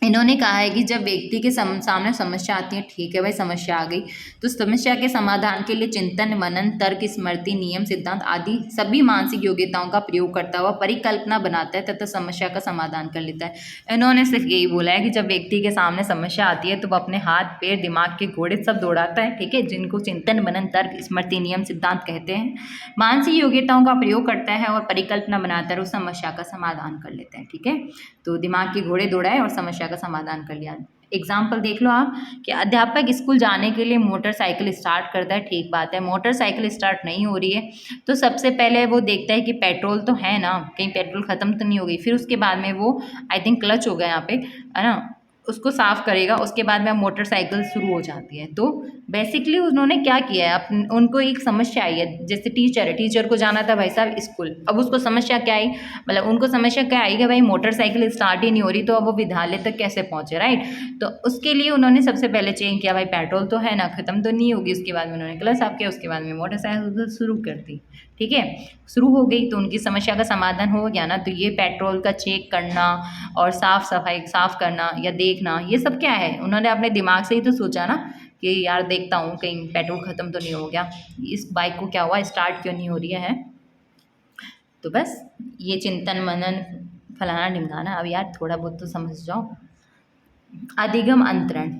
इन्होंने कहा है कि जब व्यक्ति के सामने समस्या आती है, ठीक है भाई समस्या आ गई, तो समस्या के समाधान के लिए चिंतन, मनन, तर्क, स्मृति, नियम, सिद्धांत आदि सभी मानसिक योग्यताओं का प्रयोग करता हुआ परिकल्पना बनाता है तथा समस्या का समाधान कर लेता है। इन्होंने सिर्फ यही बोला है कि जब व्यक्ति के सामने समस्या आती है तो वह अपने हाथ पैर दिमाग के घोड़े सब दौड़ाता है, ठीक है, जिनको चिंतन, मनन, तर्क, स्मृति, नियम, सिद्धांत कहते हैं। मानसिक योग्यताओं का प्रयोग करता है और परिकल्पना बनाता है, उस समस्या का समाधान कर लेता है, ठीक है। तो दिमाग के घोड़े दौड़ाए और समस्या का समाधान कर लिया। एग्जाम्पल देख लो आप कि अध्यापक स्कूल जाने के लिए मोटरसाइकिल स्टार्ट करता है, ठीक बात है, मोटरसाइकिल स्टार्ट नहीं हो रही है तो सबसे पहले वो देखता है कि पेट्रोल तो है ना, कहीं पेट्रोल ख़त्म तो नहीं हो गई। फिर उसके बाद में वो आई थिंक क्लच हो गया यहाँ पे, है ना, उसको साफ़ करेगा, उसके बाद में मोटरसाइकिल शुरू हो जाती है। तो बेसिकली उन्होंने क्या किया है, उनको एक समस्या आई है, जैसे टीचर है, टीचर को जाना था भाई साहब स्कूल, अब उसको समस्या क्या आई, मतलब उनको समस्या क्या आई कि भाई मोटरसाइकिल स्टार्ट ही नहीं हो रही, तो अब वो विद्यालय तक कैसे पहुँचे, राइट। तो उसके लिए उन्होंने सबसे पहले चेक किया भाई पेट्रोल तो है ना, ख़त्म तो नहीं होगी, उसके बाद में उन्होंने क्लच साफ किया, उसके बाद में मोटरसाइकिल शुरू कर दी, ठीक है, शुरू हो गई तो उनकी समस्या का समाधान हो गया ना। तो ये पेट्रोल का चेक करना और साफ़ सफाई साफ़ करना या देखना, ये सब क्या है, उन्होंने अपने दिमाग से ही तो सोचा ना कि यार देखता हूँ कहीं पेट्रोल ख़त्म तो नहीं हो गया, इस बाइक को क्या हुआ, स्टार्ट क्यों नहीं हो रही है। तो बस ये चिंतन, मनन, फलाना ढिमकाना, अब यार थोड़ा बहुत तो समझ जाओ। अधिगम अंतरण,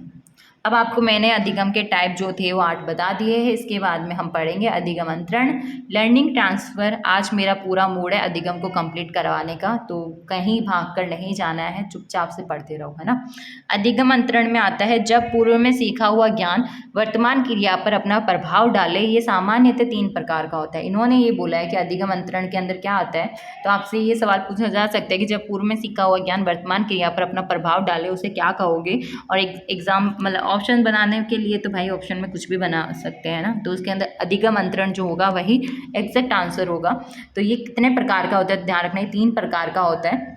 अब आपको मैंने अधिगम के टाइप जो थे वो 8 बता दिए हैं। इसके बाद में हम पढ़ेंगे अधिगम अंतरण, लर्निंग ट्रांसफ़र। आज मेरा पूरा मूड है अधिगम को कंप्लीट करवाने का, तो कहीं भाग कर नहीं जाना है, चुपचाप से पढ़ते रहो, है ना। अधिगम अंतरण में आता है जब पूर्व में सीखा हुआ ज्ञान वर्तमान क्रिया पर अपना प्रभाव डाले। ये सामान्यतः 3 प्रकार का होता है। इन्होंने ये बोला है कि अधिगम अंतरण के अंदर क्या आता है, तो आपसे ये सवाल पूछा जा सकता है कि जब पूर्व में सीखा हुआ ज्ञान वर्तमान क्रिया पर अपना प्रभाव डाले उसे क्या कहोगे। और एग्जाम मतलब ऑप्शन बनाने के लिए तो भाई ऑप्शन में कुछ भी बना सकते हैं ना, तो उसके अंदर अधिगम अंतरण जो होगा वही एग्जैक्ट आंसर होगा। तो ये कितने प्रकार का होता है, ध्यान रखना, 3 प्रकार का होता है।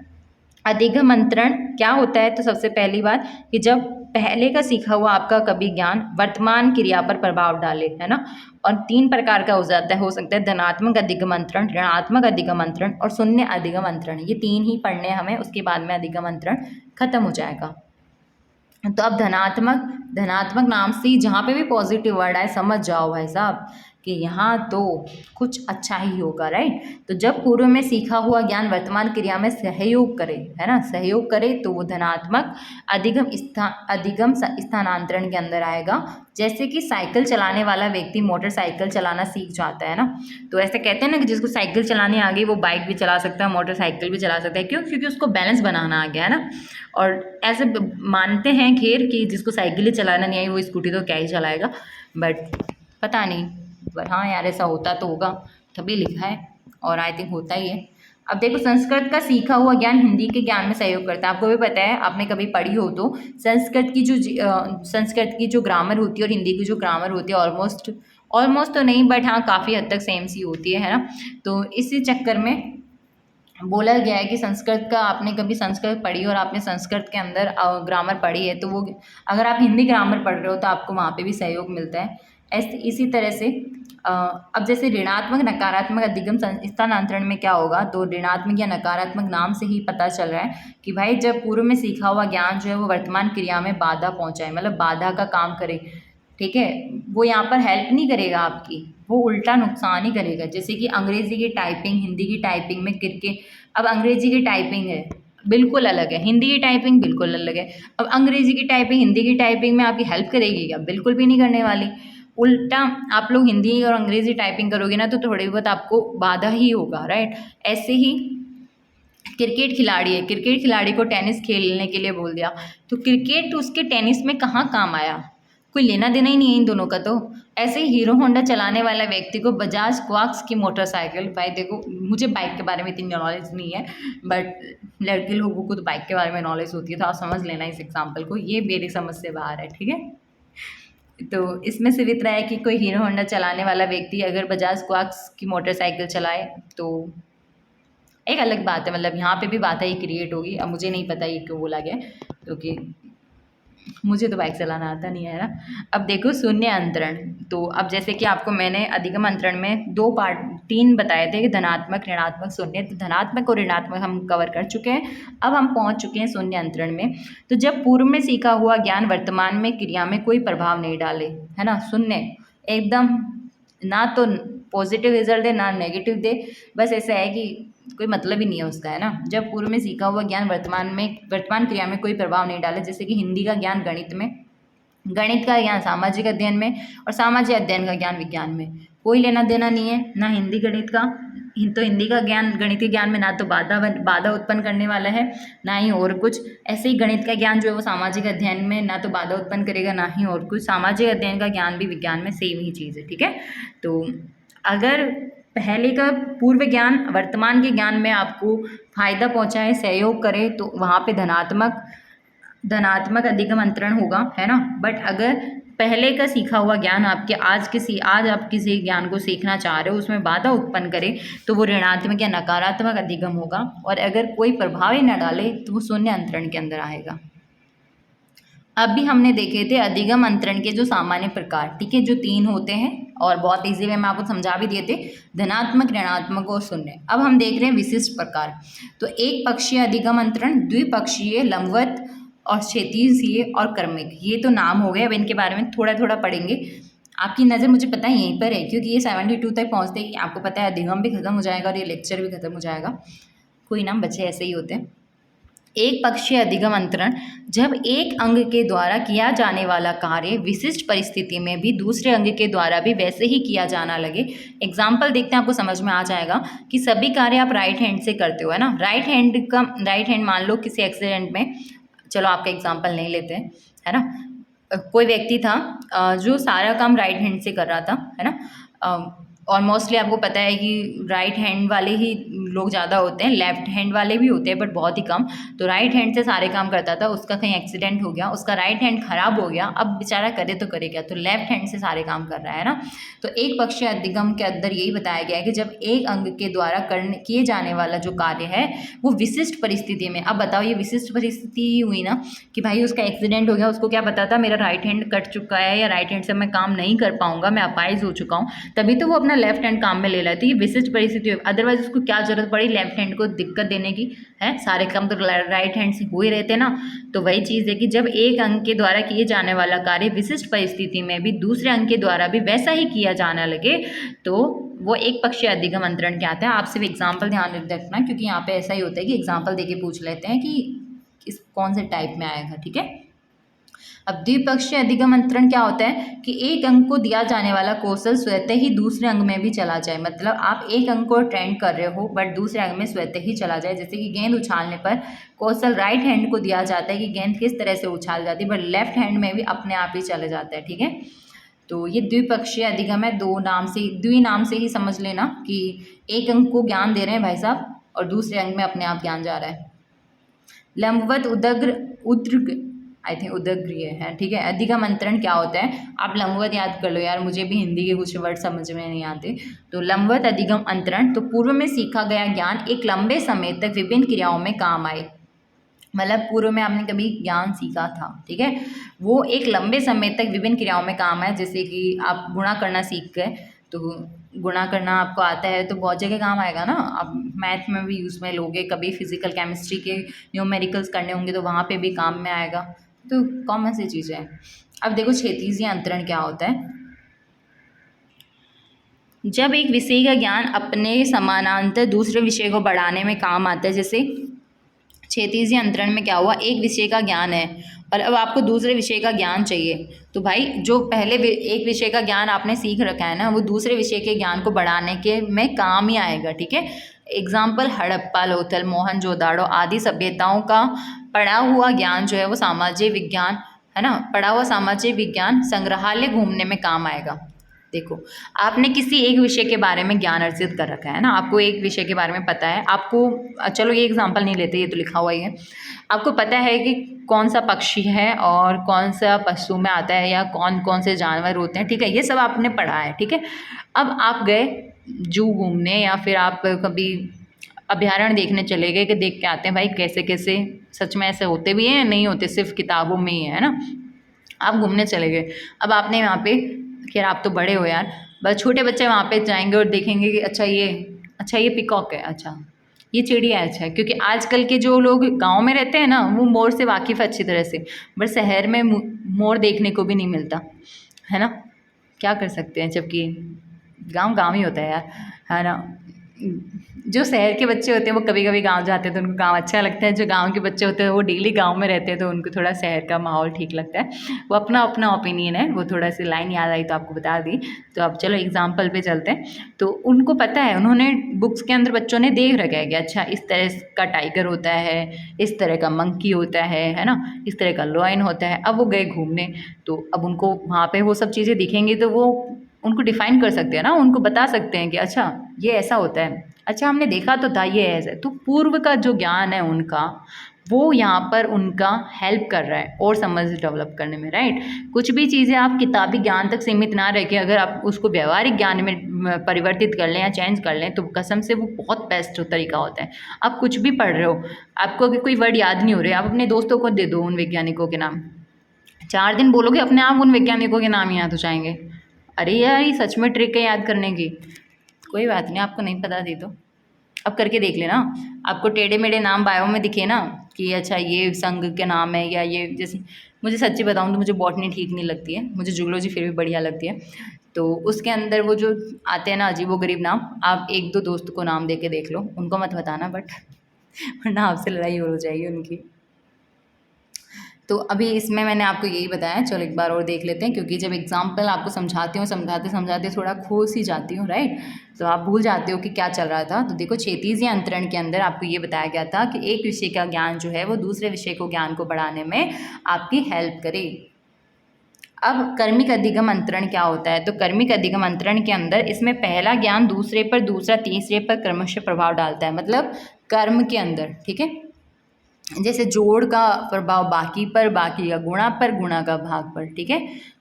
अधिगम अंतरण क्या होता है, तो सबसे पहली बात कि जब पहले का सीखा हुआ आपका कभी ज्ञान वर्तमान क्रिया पर प्रभाव डाले, है ना। और 3 प्रकार का हो सकता है धनात्मक अधिगम अंतरण, ऋणात्मक अधिगम अंतरण और शून्य अधिगम अंतरण। ये 3 ही पढ़ने हमें, उसके बाद में अधिगम अंतरण खत्म हो जाएगा। तो अब धनात्मक नाम से जहाँ पे भी पॉजिटिव वर्ड आए समझ जाओ भाई साहब कि यहाँ तो कुछ अच्छा ही होगा, राइट। तो जब पूर्व में सीखा हुआ ज्ञान वर्तमान क्रिया में सहयोग करे, है ना, सहयोग करे, तो वो धनात्मक अधिगम स्थानांतरण के अंदर आएगा। जैसे कि साइकिल चलाने वाला व्यक्ति मोटरसाइकिल चलाना सीख जाता है ना, तो ऐसे कहते हैं ना कि जिसको साइकिल चलानी आ गई वो बाइक भी चला सकता है, मोटरसाइकिल भी चला सकता है। क्यों? क्योंकि उसको बैलेंस बनाना आ गया है ना। और ऐसे मानते हैं खैर कि जिसको साइकिल ही चलाना नहीं आई वो स्कूटी तो क्या ही चलाएगा, बट पता नहीं, पर हाँ यार ऐसा होता तो होगा, तभी लिखा है और आई थिंक होता ही है। अब देखो संस्कृत का सीखा हुआ ज्ञान हिंदी के ज्ञान में सहयोग करता है। आपको भी पता है, आपने कभी पढ़ी हो तो संस्कृत की जो ग्रामर होती है और हिंदी की जो ग्रामर होती है ऑलमोस्ट तो नहीं, बट हाँ काफ़ी हद तक सेम सी होती है ना। तो इसी चक्कर में बोला गया है कि संस्कृत का, आपने कभी संस्कृत पढ़ी और आपने संस्कृत के अंदर ग्रामर पढ़ी है तो वो अगर आप हिंदी ग्रामर पढ़ रहे हो तो आपको वहाँ पे भी सहयोग मिलता है। इसी तरह से अब जैसे ऋणात्मक नकारात्मक अधिगम स्थानांतरण में क्या होगा, तो ऋणात्मक या नकारात्मक नाम से ही पता चल रहा है कि भाई जब पूर्व में सीखा हुआ ज्ञान जो है वो वर्तमान क्रिया में बाधा पहुँचाए, मतलब बाधा का काम करे, ठीक है, वो यहाँ पर हेल्प नहीं करेगा आपकी, वो उल्टा नुकसान ही करेगा। जैसे कि अंग्रेजी की टाइपिंग हिंदी की टाइपिंग में करके, अब अंग्रेजी की टाइपिंग है बिल्कुल अलग है, हिंदी की टाइपिंग बिल्कुल अलग है। अब अंग्रेजी की टाइपिंग हिंदी की टाइपिंग में आपकी हेल्प करेगी क्या? बिल्कुल भी नहीं करने वाली। उल्टा आप लोग हिंदी और अंग्रेजी टाइपिंग करोगे ना तो थोड़ी बहुत आपको बाधा ही होगा, राइट। ऐसे ही क्रिकेट खिलाड़ी है, क्रिकेट खिलाड़ी को टेनिस खेलने के लिए बोल दिया, तो क्रिकेट उसके टेनिस में कहाँ काम आया, कोई लेना देना ही नहीं है इन दोनों का। तो ऐसे ही हीरो होंडा चलाने वाला व्यक्ति को बजाज क्वार्क्स की मोटरसाइकिल, भाई देखो मुझे बाइक के बारे में इतनी नॉलेज नहीं है, बट लड़के लोगों को तो बाइक के बारे में नॉलेज होती है, तो आप समझ लेना इस एग्जाम्पल को, ये मेरी समझ से बाहर है, ठीक है। तो इसमें से वित रहा है कि कोई हीरो होंडा चलाने वाला व्यक्ति अगर बजाज क्वार्क्स की मोटरसाइकिल चलाए तो एक अलग बात है, मतलब यहाँ पे भी बात है ये क्रिएट होगी। अब मुझे नहीं पता ये क्यों बोला गया, क्योंकि मुझे तो बाइक चलाना आता नहीं है ना। अब देखो शून्य अंतरण, तो अब जैसे कि आपको मैंने अधिगम अंतरण में 3 बताए थे कि धनात्मक, ऋणात्मक, शून्य। तो धनात्मक और ऋणात्मक हम कवर कर चुके हैं। अब हम पहुंच चुके हैं शून्य अंतरण में। तो जब पूर्व में सीखा हुआ ज्ञान वर्तमान में क्रिया में कोई प्रभाव नहीं डाले, है ना, शून्य एकदम, ना तो पॉजिटिव रिजल्ट दे ना नेगेटिव दे, बस ऐसा है कि कोई मतलब ही नहीं है उसका, है ना। जब पूर्व में सीखा हुआ ज्ञान वर्तमान क्रिया में कोई प्रभाव नहीं डाले, जैसे कि हिंदी का ज्ञान गणित में, गणित का ज्ञान सामाजिक अध्ययन में, और सामाजिक अध्ययन का ज्ञान विज्ञान में, कोई लेना देना नहीं है ना हिंदी गणित का। तो हिंदी का ज्ञान गणितीय ज्ञान में ना तो बाधा उत्पन्न करने वाला है, ना ही और कुछ। ऐसे ही गणित का ज्ञान जो है वो सामाजिक अध्ययन में ना तो बाधा उत्पन्न करेगा, ना ही और कुछ। सामाजिक अध्ययन का ज्ञान भी विज्ञान में सेम ही चीज़ है, ठीक है। तो अगर पहले का पूर्व ज्ञान वर्तमान के ज्ञान में आपको फायदा पहुंचाए, सहयोग करे, तो वहाँ पे धनात्मक अधिगम अंतरण होगा, है ना। बट अगर पहले का सीखा हुआ ज्ञान आपके आज आप किसी ज्ञान को सीखना चाह रहे हो, उसमें बाधा उत्पन्न करे, तो वो ऋणात्मक या नकारात्मक अधिगम होगा। और अगर कोई प्रभाव ही न डाले तो वो शून्य अंतरण के अंदर आएगा। अब भी हमने देखे थे अधिगम अंतरण के जो सामान्य प्रकार, ठीक है, जो 3 होते हैं, और बहुत इजी वे में आपको समझा भी दिए थे, धनात्मक, ऋणात्मक और शून्य। अब हम देख रहे हैं विशिष्ट प्रकार। तो एक पक्षीय अधिगम अंतरण, द्विपक्षीय, लंबवत और क्षैतिजीय और क्रमिक, ये तो नाम हो गए। अब इनके बारे में थोड़ा थोड़ा पढ़ेंगे। आपकी नज़र मुझे पता है यहीं पर है, क्योंकि ये 72 तक पहुँचते ही आपको पता है अधिगम भी खत्म हो जाएगा और ये लेक्चर भी खत्म हो जाएगा। कोई ना, बच्चे ऐसे ही होते हैं। एक पक्षीय अधिगम अंतरण, जब एक अंग के द्वारा किया जाने वाला कार्य विशिष्ट परिस्थिति में भी दूसरे अंग के द्वारा भी वैसे ही किया जाना लगे। एग्जाम्पल देखते हैं, आपको समझ में आ जाएगा कि सभी कार्य आप राइट हैंड से करते हो, है ना। राइट हैंड मान लो किसी एक्सीडेंट में, चलो आपका एग्जाम्पल नहीं लेते हैं, है ना। कोई व्यक्ति था जो सारा काम राइट हैंड से कर रहा था, है ना। और मोस्टली आपको पता है कि राइट हैंड वाले ही लोग ज़्यादा होते हैं, लेफ्ट हैंड वाले भी होते हैं बट बहुत ही कम। तो राइट हैंड से सारे काम करता था, उसका कहीं एक्सीडेंट हो गया, उसका राइट हैंड खराब हो गया, अब बेचारा करे तो करे क्या, तो लेफ्ट हैंड से सारे काम कर रहा है ना। तो एक पक्षीय अधिगम के अंदर यही बताया गया है कि जब एक अंग के द्वारा किए जाने वाला जो कार्य है वो विशिष्ट परिस्थिति में, अब बताओ ये विशिष्ट परिस्थिति हुई ना कि भाई उसका एक्सीडेंट हो गया, उसको क्या पता था मेरा राइट हैंड कट चुका है या राइट हैंड से मैं काम नहीं कर पाऊंगा, मैं अपाहिज हो चुका हूँ, तभी तो वो अपना लेफ्ट हैंड काम में ले रहा है। तो ये विशिष्ट परिस्थिति है, अदरवाइज उसको क्या जरूरत पड़ी लेफ्ट हैंड को दिक्कत देने की, है, सारे काम तो राइट हैंड से हो ही रहते ना। तो वही चीज़ है कि जब एक अंग के द्वारा किए जाने वाला कार्य विशिष्ट परिस्थिति में भी दूसरे अंग के द्वारा भी वैसा ही किया जाना लगे, तो वो एक पक्षीय अधिगम अंतरण क्या आता है। आप सिर्फ एग्जाम्पल ध्यान रखना, क्योंकि यहाँ पे ऐसा ही होता है कि एग्जाम्पल देके पूछ लेते हैं कि इस कौन से टाइप में आएगा, ठीक है। अब द्विपक्षीय अधिगम अंतरण क्या होता है कि एक अंग को दिया जाने वाला कौशल स्वतः ही दूसरे अंग में भी चला जाए, मतलब आप एक अंग को ट्रेंड कर रहे हो बट दूसरे अंग में स्वतः ही चला जाए। जैसे कि गेंद उछालने पर कौशल राइट हैंड को दिया जाता है कि गेंद किस तरह से उछाल जाती है, बट लेफ्ट हैंड में भी अपने आप ही चले जाता है, ठीक है। तो ये द्विपक्षीय अधिगम है, द्वि नाम से ही समझ लेना कि एक अंग को ज्ञान दे रहे हैं भाई साहब और दूसरे अंग में अपने आप ज्ञान जा रहा है। लंबवत उद्ग्र आई थिंक उदग्रीय है, ठीक है। अधिगम अंतरण क्या होता है, आप लंबवत याद कर लो यार, मुझे भी हिंदी के कुछ वर्ड समझ में नहीं आते। तो लंबवत अधिगम अंतरण, तो पूर्व में सीखा गया ज्ञान एक लंबे समय तक विभिन्न क्रियाओं में काम आए, मतलब पूर्व में आपने कभी ज्ञान सीखा था, ठीक है, वो एक लंबे समय तक विभिन्न क्रियाओं में काम आए। जैसे कि आप गुणा करना सीख गए, तो गुणा करना आपको आता है तो बहुत जगह काम आएगा ना, आप मैथ में भी यूज़ में लोगे, कभी फिजिकल केमिस्ट्री के न्यूमेरिकल्स करने होंगे तो वहाँ पे भी काम में आएगा, तो कॉमन सी चीज़ें हैं। अब देखो क्षैतिजीय अंतरण क्या होता है, जब एक विषय का ज्ञान अपने समानांतर दूसरे विषय को बढ़ाने में काम आता है। जैसे क्षैतिजीय अंतरण में क्या हुआ, एक विषय का ज्ञान है और अब आपको दूसरे विषय का ज्ञान चाहिए, तो भाई जो पहले एक विषय का ज्ञान आपने सीख रखा है ना, वो दूसरे विषय के ज्ञान को बढ़ाने के में काम ही आएगा, ठीक है। एग्जाम्पल हड़प्पा, लोथल, मोहनजोदाड़ो आदि सभ्यताओं का पढ़ा हुआ ज्ञान जो है वो सामाजिक विज्ञान, है ना, पढ़ा हुआ सामाजिक विज्ञान संग्रहालय घूमने में काम आएगा। देखो आपने किसी एक विषय के बारे में ज्ञान अर्जित कर रखा है ना, आपको एक विषय के बारे में पता है, आपको चलो ये एग्जाम्पल नहीं लेते, ये तो लिखा हुआ ही है, आपको पता है कि कौन सा पक्षी है और कौन सा पशु में आता है या कौन कौन से जानवर होते हैं, ठीक है, ये सब आपने पढ़ा है, ठीक है। अब आप गए जू घूमने या फिर आप कभी अभ्यारण्य देखने चले गए कि देख के आते हैं भाई कैसे कैसे सच में ऐसे होते भी हैं या नहीं होते, सिर्फ किताबों में ही है ना। आप घूमने चले गए, अब आपने वहाँ पे, खैर आप तो बड़े हो यार, बस छोटे बच्चे वहाँ पे जाएंगे और देखेंगे कि अच्छा ये पिकॉक है, अच्छा ये चिड़िया है, अच्छा। क्योंकि आजकल के जो लोग गांव में रहते हैं ना वो मोर से वाकिफ़ है अच्छी तरह से, बट शहर में मोर देखने को भी नहीं मिलता है ना। क्या कर सकते हैं, जबकि गांव गांव ही होता है यार, है ना। जो शहर के बच्चे होते हैं वो कभी कभी गांव जाते हैं तो उनको गांव अच्छा लगता है, जो गांव के बच्चे होते हैं वो डेली गांव में रहते हैं तो उनको थोड़ा शहर का माहौल ठीक लगता है। वो अपना अपना ओपिनियन है, वो थोड़ा सी लाइन याद आई तो आपको बता दी। तो अब चलो एग्जाम्पल पे चलते हैं। तो उनको पता है, उन्होंने बुक्स के अंदर बच्चों ने देख रखा है कि अच्छा इस तरह का टाइगर होता है, इस तरह का मंकी होता है ना, इस तरह का लॉयन होता है। अब वो गए घूमने, तो अब उनको वहाँ पे वो सब चीज़ें दिखेंगी तो वो उनको डिफाइन कर सकते हैं ना, उनको बता सकते हैं कि अच्छा ये ऐसा होता है, अच्छा हमने देखा तो था ये ऐसा है। तो पूर्व का जो ज्ञान है उनका, वो यहाँ पर उनका हेल्प कर रहा है और समझ डेवलप करने में, राइट। कुछ भी चीज़ें आप किताबी ज्ञान तक सीमित ना रखें, अगर आप उसको व्यवहारिक ज्ञान में परिवर्तित कर लें या चेंज कर लें तो कसम से वो बहुत बेस्ट तरीका होता है। आप कुछ भी पढ़ रहे हो, आपको अगर कोई वर्ड याद नहीं हो रहे, आप अपने दोस्तों को दे दो उन वैज्ञानिकों के नाम, 4 दिन बोलोगे अपने आप उन वैज्ञानिकों के नाम याद हो जाएंगे। अरे यार ये सच में ट्रिक है याद करने की। कोई बात नहीं, आपको नहीं पता थी तो अब करके देख लेना। आपको टेढ़े मेढ़े नाम बायो में दिखे ना कि अच्छा ये संघ के नाम है, या ये जैसे, मुझे सच्ची बताऊँ तो मुझे बॉटनी ठीक नहीं लगती है, मुझे जूलॉजी फिर भी बढ़िया लगती है। तो उसके अंदर वो जो आते हैं ना अजीबोगरीब नाम, आप 1-2 दोस्त को नाम दे के देख लो, उनको मत बताना बट वरना आपसे लड़ाई हो जाएगी उनकी। तो अभी इसमें मैंने आपको यही बताया, चलो एक बार और देख लेते हैं, क्योंकि जब एग्जाम्पल आपको समझाती हूँ समझाते समझाते थोड़ा खो सी जाती हूँ, राइट। तो आप भूल जाते हो कि क्या चल रहा था। तो देखो क्षैतिज अंतरण के अंदर आपको ये बताया गया था कि एक विषय का ज्ञान जो है वो दूसरे विषय को ज्ञान को बढ़ाने में आपकी हेल्प करे। अब कर्मिक अधिगम अंतरण क्या होता है, तो कर्मिक अधिगम अंतरण के अंदर इसमें पहला ज्ञान दूसरे पर, दूसरा तीसरे पर क्रमशः प्रभाव डालता है, मतलब कर्म के अंदर, ठीक है। जैसे जोड़ का प्रभाव बाकी पर, बाकी का गुणा पर, गुणा का भाग पर, ठीक है।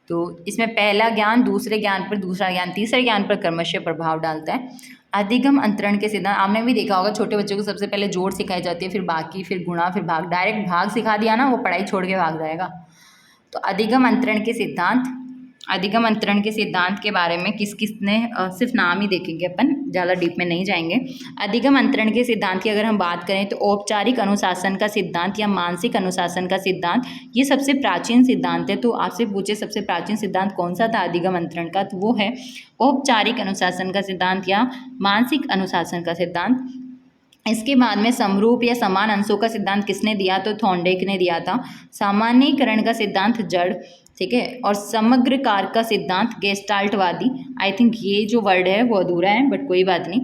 तो इसमें पहला ज्ञान दूसरे ज्ञान पर, दूसरा ज्ञान तीसरे ज्ञान पर क्रमशः प्रभाव डालता है। अधिगम अंतरण के सिद्धांत आपने भी देखा होगा, छोटे बच्चों को सबसे पहले जोड़ सिखाई जाती है, फिर बाकी, फिर गुणा, फिर भाग। डायरेक्ट भाग सिखा दिया ना वो पढ़ाई छोड़ के भाग जाएगा। तो अधिगम अंतरण के सिद्धांत, अधिगम अंतरण के सिद्धांत के बारे में किस किस ने सिर्फ नाम ही देखेंगे अपन, ज़्यादा डीप में नहीं जाएंगे। अधिगम अंतरण के सिद्धांत की अगर हम बात करें तो औपचारिक अनुशासन का सिद्धांत या मानसिक अनुशासन का सिद्धांत, ये सबसे प्राचीन सिद्धांत है। तो आपसे पूछे सबसे प्राचीन सिद्धांत कौन सा था अधिगम अंतरण का, तो वो है औपचारिक अनुशासन का सिद्धांत या मानसिक अनुशासन का सिद्धांत। इसके बाद में समरूप या समान अंशों का सिद्धांत किसने दिया, तो थॉर्नडाइक ने दिया था। सामान्यीकरण का सिद्धांत जड़, ठीक है। और समग्र कार का सिद्धांत गेस्टाल्टवादी। आई थिंक ये जो वर्ड है वो अधूरा है बट कोई बात नहीं,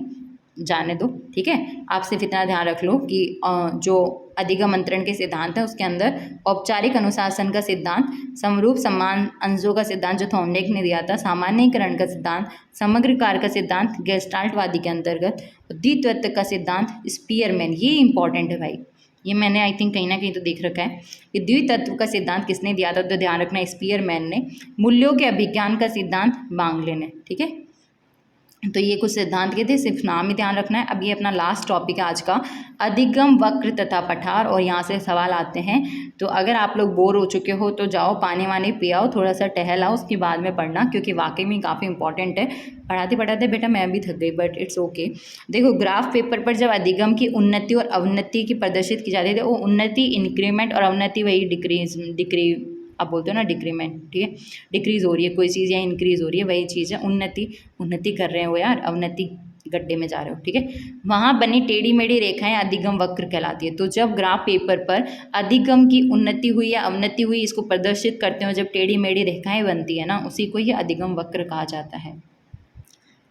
जाने दो, ठीक है। आप सिर्फ इतना ध्यान रख लो कि जो अधिगम अंतरण के सिद्धांत है उसके अंदर औपचारिक अनुशासन का सिद्धांत, समरूप समान अंशों का सिद्धांत जो थॉर्नडाइक ने दिया था, सामान्यीकरण का सिद्धांत, समग्र कार का सिद्धांत गेस्टाल्टवादी के अंतर्गत, द्वितत्व का सिद्धांत स्पीयरमैन, ये इंपॉर्टेंट है भाई, ये मैंने आई थिंक कहीं ना कहीं तो देख रखा है कि द्वितत्व का सिद्धांत किसने दिया था, तो ध्यान रखना स्पीयरमैन ने। मूल्यों के अभिज्ञान का सिद्धांत बांगले ने, ठीक है। तो ये कुछ सिद्धांत के थे, सिर्फ नाम ही ध्यान रखना है। अब ये अपना लास्ट टॉपिक है आज का, अधिगम वक्र तथा पठार, और यहाँ से सवाल आते हैं। तो अगर आप लोग बोर हो चुके हो तो जाओ पानी वानी पियाओ, थोड़ा सा टहल आओ, उसके बाद में पढ़ना, क्योंकि वाकई में काफ़ी इंपॉर्टेंट है। पढ़ाते पढ़ाते बेटा मैं भी थक गई बट इट्स ओके। देखो ग्राफ पेपर पर जब अधिगम की उन्नति और अवनति की प्रदर्शित की जाती है, वो उन्नति इंक्रीमेंट और अवनति वही डिक्रीज आप बोलते हो ना डिक्रीमेंट, ठीक है। डिक्रीज़ हो रही है कोई चीज़ या इंक्रीज़ हो रही है, वही चीज़ है उन्नति। उन्नति कर रहे हो यार, अवनति गड्ढे में जा रहे हो, ठीक है। वहाँ बनी टेढ़ी मेढ़ी रेखाएं अधिगम वक्र कहलाती है। तो जब ग्राफ पेपर पर अधिगम की उन्नति हुई या अवनति हुई इसको प्रदर्शित करते हो, जब टेढ़ी मेढ़ी रेखाएं बनती है ना, उसी को ही अधिगम वक्र कहा जाता है।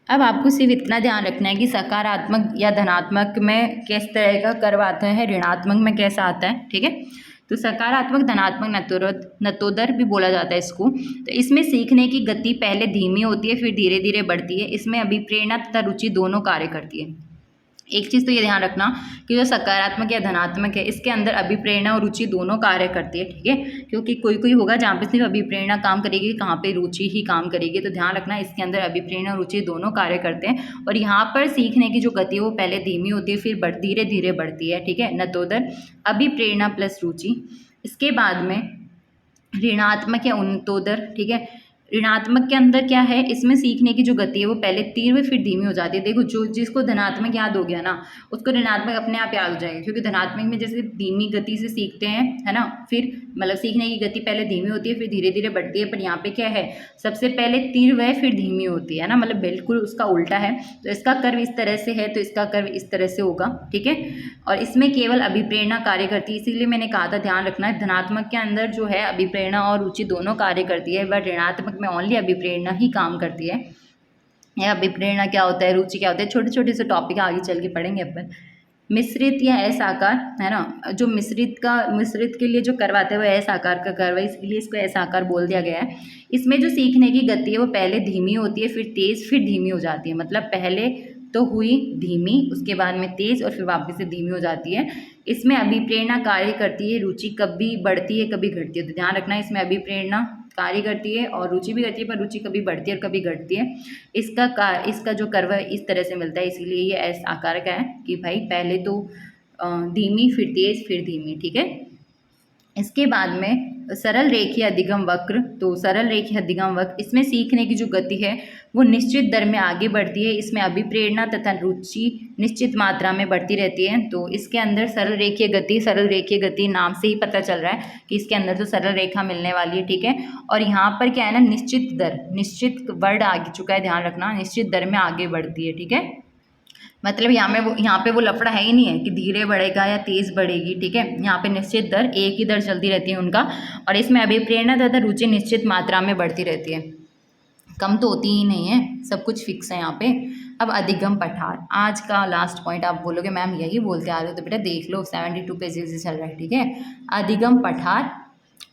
अब आपको सिर्फ इतना ध्यान रखना है कि सकारात्मक या धनात्मक में किस तरह का कर्व आता है, ऋणात्मक में कैसा आता है, ठीक है। तो सकारात्मक धनात्मक नतोदर भी बोला जाता है इसको। तो इसमें सीखने की गति पहले धीमी होती है फिर धीरे धीरे बढ़ती है। इसमें अभिप्रेरणा तथा रुचि दोनों कार्य करती है। एक चीज़ तो ये ध्यान रखना कि जो सकारात्मक या धनात्मक है इसके अंदर अभिप्रेरणा और रुचि दोनों कार्य करती है, ठीक है। क्योंकि कोई कोई होगा जहाँ पे सिर्फ अभिप्रेरणा काम करेगी, कहाँ पे रुचि ही काम करेगी, तो ध्यान रखना इसके अंदर अभिप्रेरणा और रुचि दोनों कार्य करते हैं। और यहाँ पर सीखने की जो गति है वो पहले धीमी होती है, फिर धीरे धीरे बढ़ती है, ठीक है। नतोदर अभिप्रेरणा प्लस रुचि। इसके बाद में ऋणात्मक या उन्नतोदर, ठीक है। ऋणात्मक के अंदर क्या है, इसमें सीखने की जो गति है वो पहले तीव्र फिर धीमी हो जाती है। देखो जो जिसको धनात्मक याद हो गया ना उसको ऋणात्मक अपने आप याद हो जाएगा, क्योंकि धनात्मक में जैसे धीमी गति से सीखते हैं, है ना, फिर मतलब सीखने की गति पहले धीमी होती है फिर धीरे धीरे बढ़ती है। पर यहाँ पे क्या है, सबसे पहले तीव्र है फिर धीमी होती है ना, मतलब बिल्कुल उसका उल्टा है। तो इसका कर्व इस तरह से है तो इसका कर्व इस तरह से होगा, ठीक है। और इसमें केवल अभिप्रेरणा कार्य करती है, इसीलिए मैंने कहा था ध्यान रखना है धनात्मक के अंदर जो है अभिप्रेरणा और रुचि दोनों कार्य करती है, बट ऋणात्मक में ओनली अभिप्रेरणा ही काम करती है। यह अभिप्रेरणा क्या होता है, रुचि क्या होता है, छोटे छोटे से टॉपिक आगे चल के पढ़ेंगे अपन। मिश्रित या एस आकार, है ना, जो मिश्रित के लिए जो कर्व आता है वो एस आकार का कर्व है, इसलिए इसको एस आकार बोल दिया गया है। इसमें जो सीखने की गति है वो पहले धीमी होती है फिर तेज फिर धीमी हो जाती है, मतलब पहले तो हुई धीमी उसके बाद में तेज और फिर वापस से धीमी हो जाती है। इसमें अभिप्रेरणा कार्य करती है, रुचि कभी बढ़ती है कभी घटती है, तो ध्यान रखना इसमें अभिप्रेरणा कार्य करती है और रुचि भी करती है, पर रुचि कभी बढ़ती है और कभी घटती है। इसका जो कर्व है इस तरह से मिलता है, इसीलिए ये एस आकार का है कि भाई पहले तो धीमी फिर तेज फिर धीमी, ठीक है। इसके बाद में सरल रेखीय अधिगम वक्र, तो सरल रेखीय अधिगम वक्र इसमें सीखने की जो गति है वो निश्चित दर में आगे बढ़ती है, इसमें अभिप्रेरणा तथा रुचि निश्चित मात्रा में बढ़ती रहती है। तो इसके अंदर सरल रेखीय गति नाम से ही पता चल रहा है कि इसके अंदर तो सरल रेखा मिलने वाली है, ठीक है। और यहाँ पर क्या है ना, निश्चित वर्ड आ चुका है, ध्यान रखना निश्चित दर में आगे बढ़ती है, ठीक है। मतलब यहाँ पे वो लफड़ा है ही नहीं है कि धीरे बढ़ेगा या तेज़ बढ़ेगी, ठीक है। यहाँ पे निश्चित दर एक ही दर चलती रहती है उनका, और इसमें अभिप्रेरणा तथा रुचि निश्चित मात्रा में बढ़ती रहती है, कम तो होती ही नहीं है, सब कुछ फिक्स है यहाँ पे। अब अधिगम पठार, आज का लास्ट पॉइंट। आप बोलोगे मैम यही बोलते आ रहे हो, तो बेटा देख लो 72 पेजेस से चल रहा है, ठीक है। अधिगम पठार,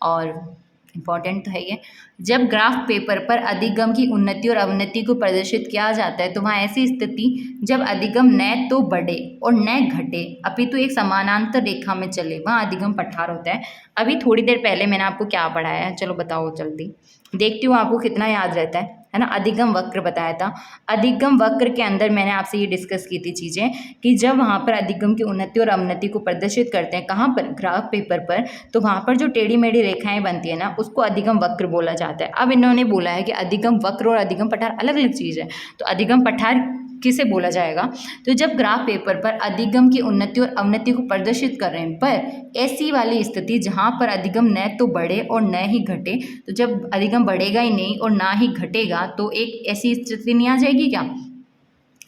और इम्पॉर्टेंट तो है ये, जब ग्राफ पेपर पर अधिगम की उन्नति और अवनति को प्रदर्शित किया जाता है तो वहाँ ऐसी स्थिति जब अधिगम न तो बढ़े और न घटे अपितु एक समानांतर रेखा में चले, वहाँ अधिगम पठार होता है। अभी थोड़ी देर पहले मैंने आपको क्या पढ़ाया है, चलो बताओ जल्दी, देखती हूँ आपको कितना याद रहता है ना। अधिगम वक्र बताया था। अधिगम वक्र के अंदर मैंने आपसे ये डिस्कस की थी चीज़ें कि जब वहाँ पर अधिगम की उन्नति और अवनति को प्रदर्शित करते हैं, कहाँ पर, ग्राफ पेपर पर, तो वहाँ पर जो टेढ़ी मेढ़ी रेखाएं बनती है ना उसको अधिगम वक्र बोला जाता है। अब इन्होंने बोला है कि अधिगम वक्र और अधिगम पठार अलग अलग चीज़ है, तो अधिगम पठार किसे बोला जाएगा, तो जब ग्राफ पेपर पर अधिगम की उन्नति और अवनति को प्रदर्शित कर रहे हैं, पर ऐसी वाली स्थिति जहाँ पर अधिगम न तो बढ़े और न ही घटे, तो जब अधिगम बढ़ेगा ही नहीं और ना ही घटेगा तो एक ऐसी स्थिति नहीं आ जाएगी क्या,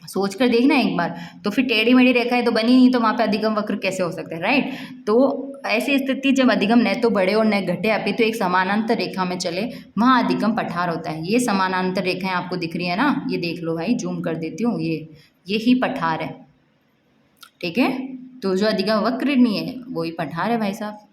सोच कर देखना एक बार। तो फिर टेढ़ी मेढ़ी रेखाएं तो बनी नहीं, तो वहाँ पे अधिगम वक्र कैसे हो सकता है, राइट। तो ऐसी स्थिति जब अधिगम न तो बढ़े और न घटे अभी तो एक समानांतर रेखा में चले, वहाँ अधिगम पठार होता है। ये समानांतर रेखाएं आपको दिख रही है ना, ये देख लो भाई, जूम कर देती हूँ, ये ही पठार है, ठीक है। तो जो अधिगम वक्र नहीं है वो ही पठार है भाई साहब।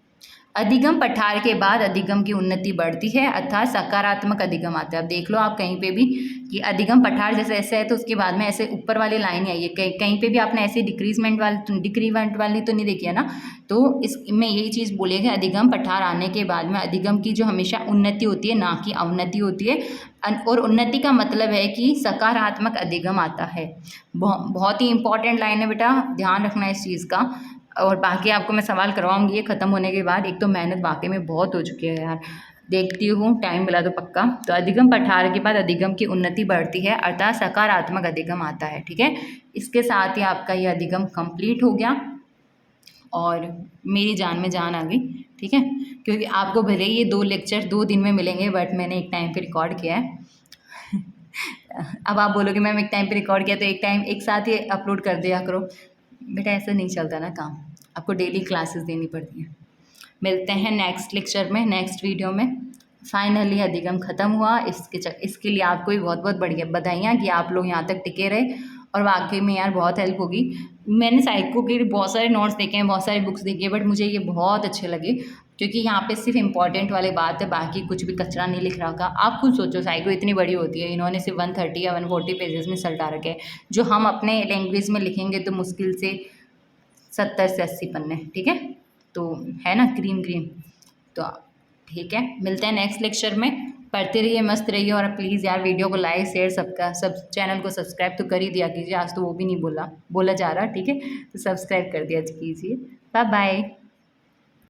अधिगम पठार के बाद अधिगम की उन्नति बढ़ती है, अर्थात सकारात्मक अधिगम आता है। अब देख लो आप कहीं पे भी कि अधिगम पठार जैसे ऐसे है तो उसके बाद में ऐसे ऊपर वाली लाइन आई है, कहीं पे भी आपने ऐसे डिक्रीजमेंट वाली तो नहीं देखी है ना। तो इसमें यही चीज़ बोलेगा, अधिगम पठार आने के बाद में अधिगम की जो हमेशा उन्नति होती है ना कि अवनति होती है, और उन्नति का मतलब है कि सकारात्मक अधिगम आता है। बहुत ही इंपॉर्टेंट लाइन है बेटा, ध्यान रखना इस चीज़ का। और बाकी आपको मैं सवाल करवाऊंगी ये ख़त्म होने के बाद। एक तो मेहनत वाकई में बहुत हो चुकी है यार, देखती हूँ टाइम मिला तो पक्का। तो अधिगम पठार के बाद अधिगम की उन्नति बढ़ती है, अर्थात सकारात्मक अधिगम आता है, ठीक है। इसके साथ ही आपका ये अधिगम कंप्लीट हो गया और मेरी जान में जान आ गई, ठीक है। क्योंकि आपको भले ही ये 2 लेक्चर 2 दिन में मिलेंगे, बट मैंने एक टाइम पे रिकॉर्ड किया है। अब आप बोलोगे मैम एक टाइम पे रिकॉर्ड किया तो एक साथ ही अपलोड कर दिया करो, बेटा ऐसा नहीं चलता ना काम, आपको डेली क्लासेस देनी पड़ती हैं। मिलते हैं नेक्स्ट लेक्चर में, नेक्स्ट वीडियो में। फाइनली अधिगम ख़त्म हुआ, इसके लिए आपको भी बहुत बहुत बढ़िया बधाइयाँ कि आप लोग यहाँ तक टिके रहे और वाकई में यार बहुत हेल्प होगी। मैंने साइको के बहुत सारे नोट्स देखे हैं, बहुत सारी बुक्स देखी है, बट मुझे ये बहुत अच्छे लगे क्योंकि यहाँ पे सिर्फ इंपॉर्टेंट वाली बात है, बाकी कुछ भी कचरा नहीं लिख रखा। आप खुद सोचो, साइको इतनी बड़ी होती है, इन्होंने सिर्फ 130 या 140 पेजेस में सल्टा रखे हैं, जो हम अपने लैंग्वेज में लिखेंगे तो मुश्किल से 70 से 80 पन्ने, ठीक है। तो है ना क्रीम क्रीम। तो ठीक है, मिलते हैं नेक्स्ट लेक्चर में। पढ़ते रहिए, मस्त रहिए, और प्लीज़ यार वीडियो को लाइक शेयर सब चैनल को सब्सक्राइब तो कर ही दिया कीजिए, आज तो वो भी नहीं बोला जा रहा, ठीक है। तो सब्सक्राइब कर दिया कीजिए। Bye bye.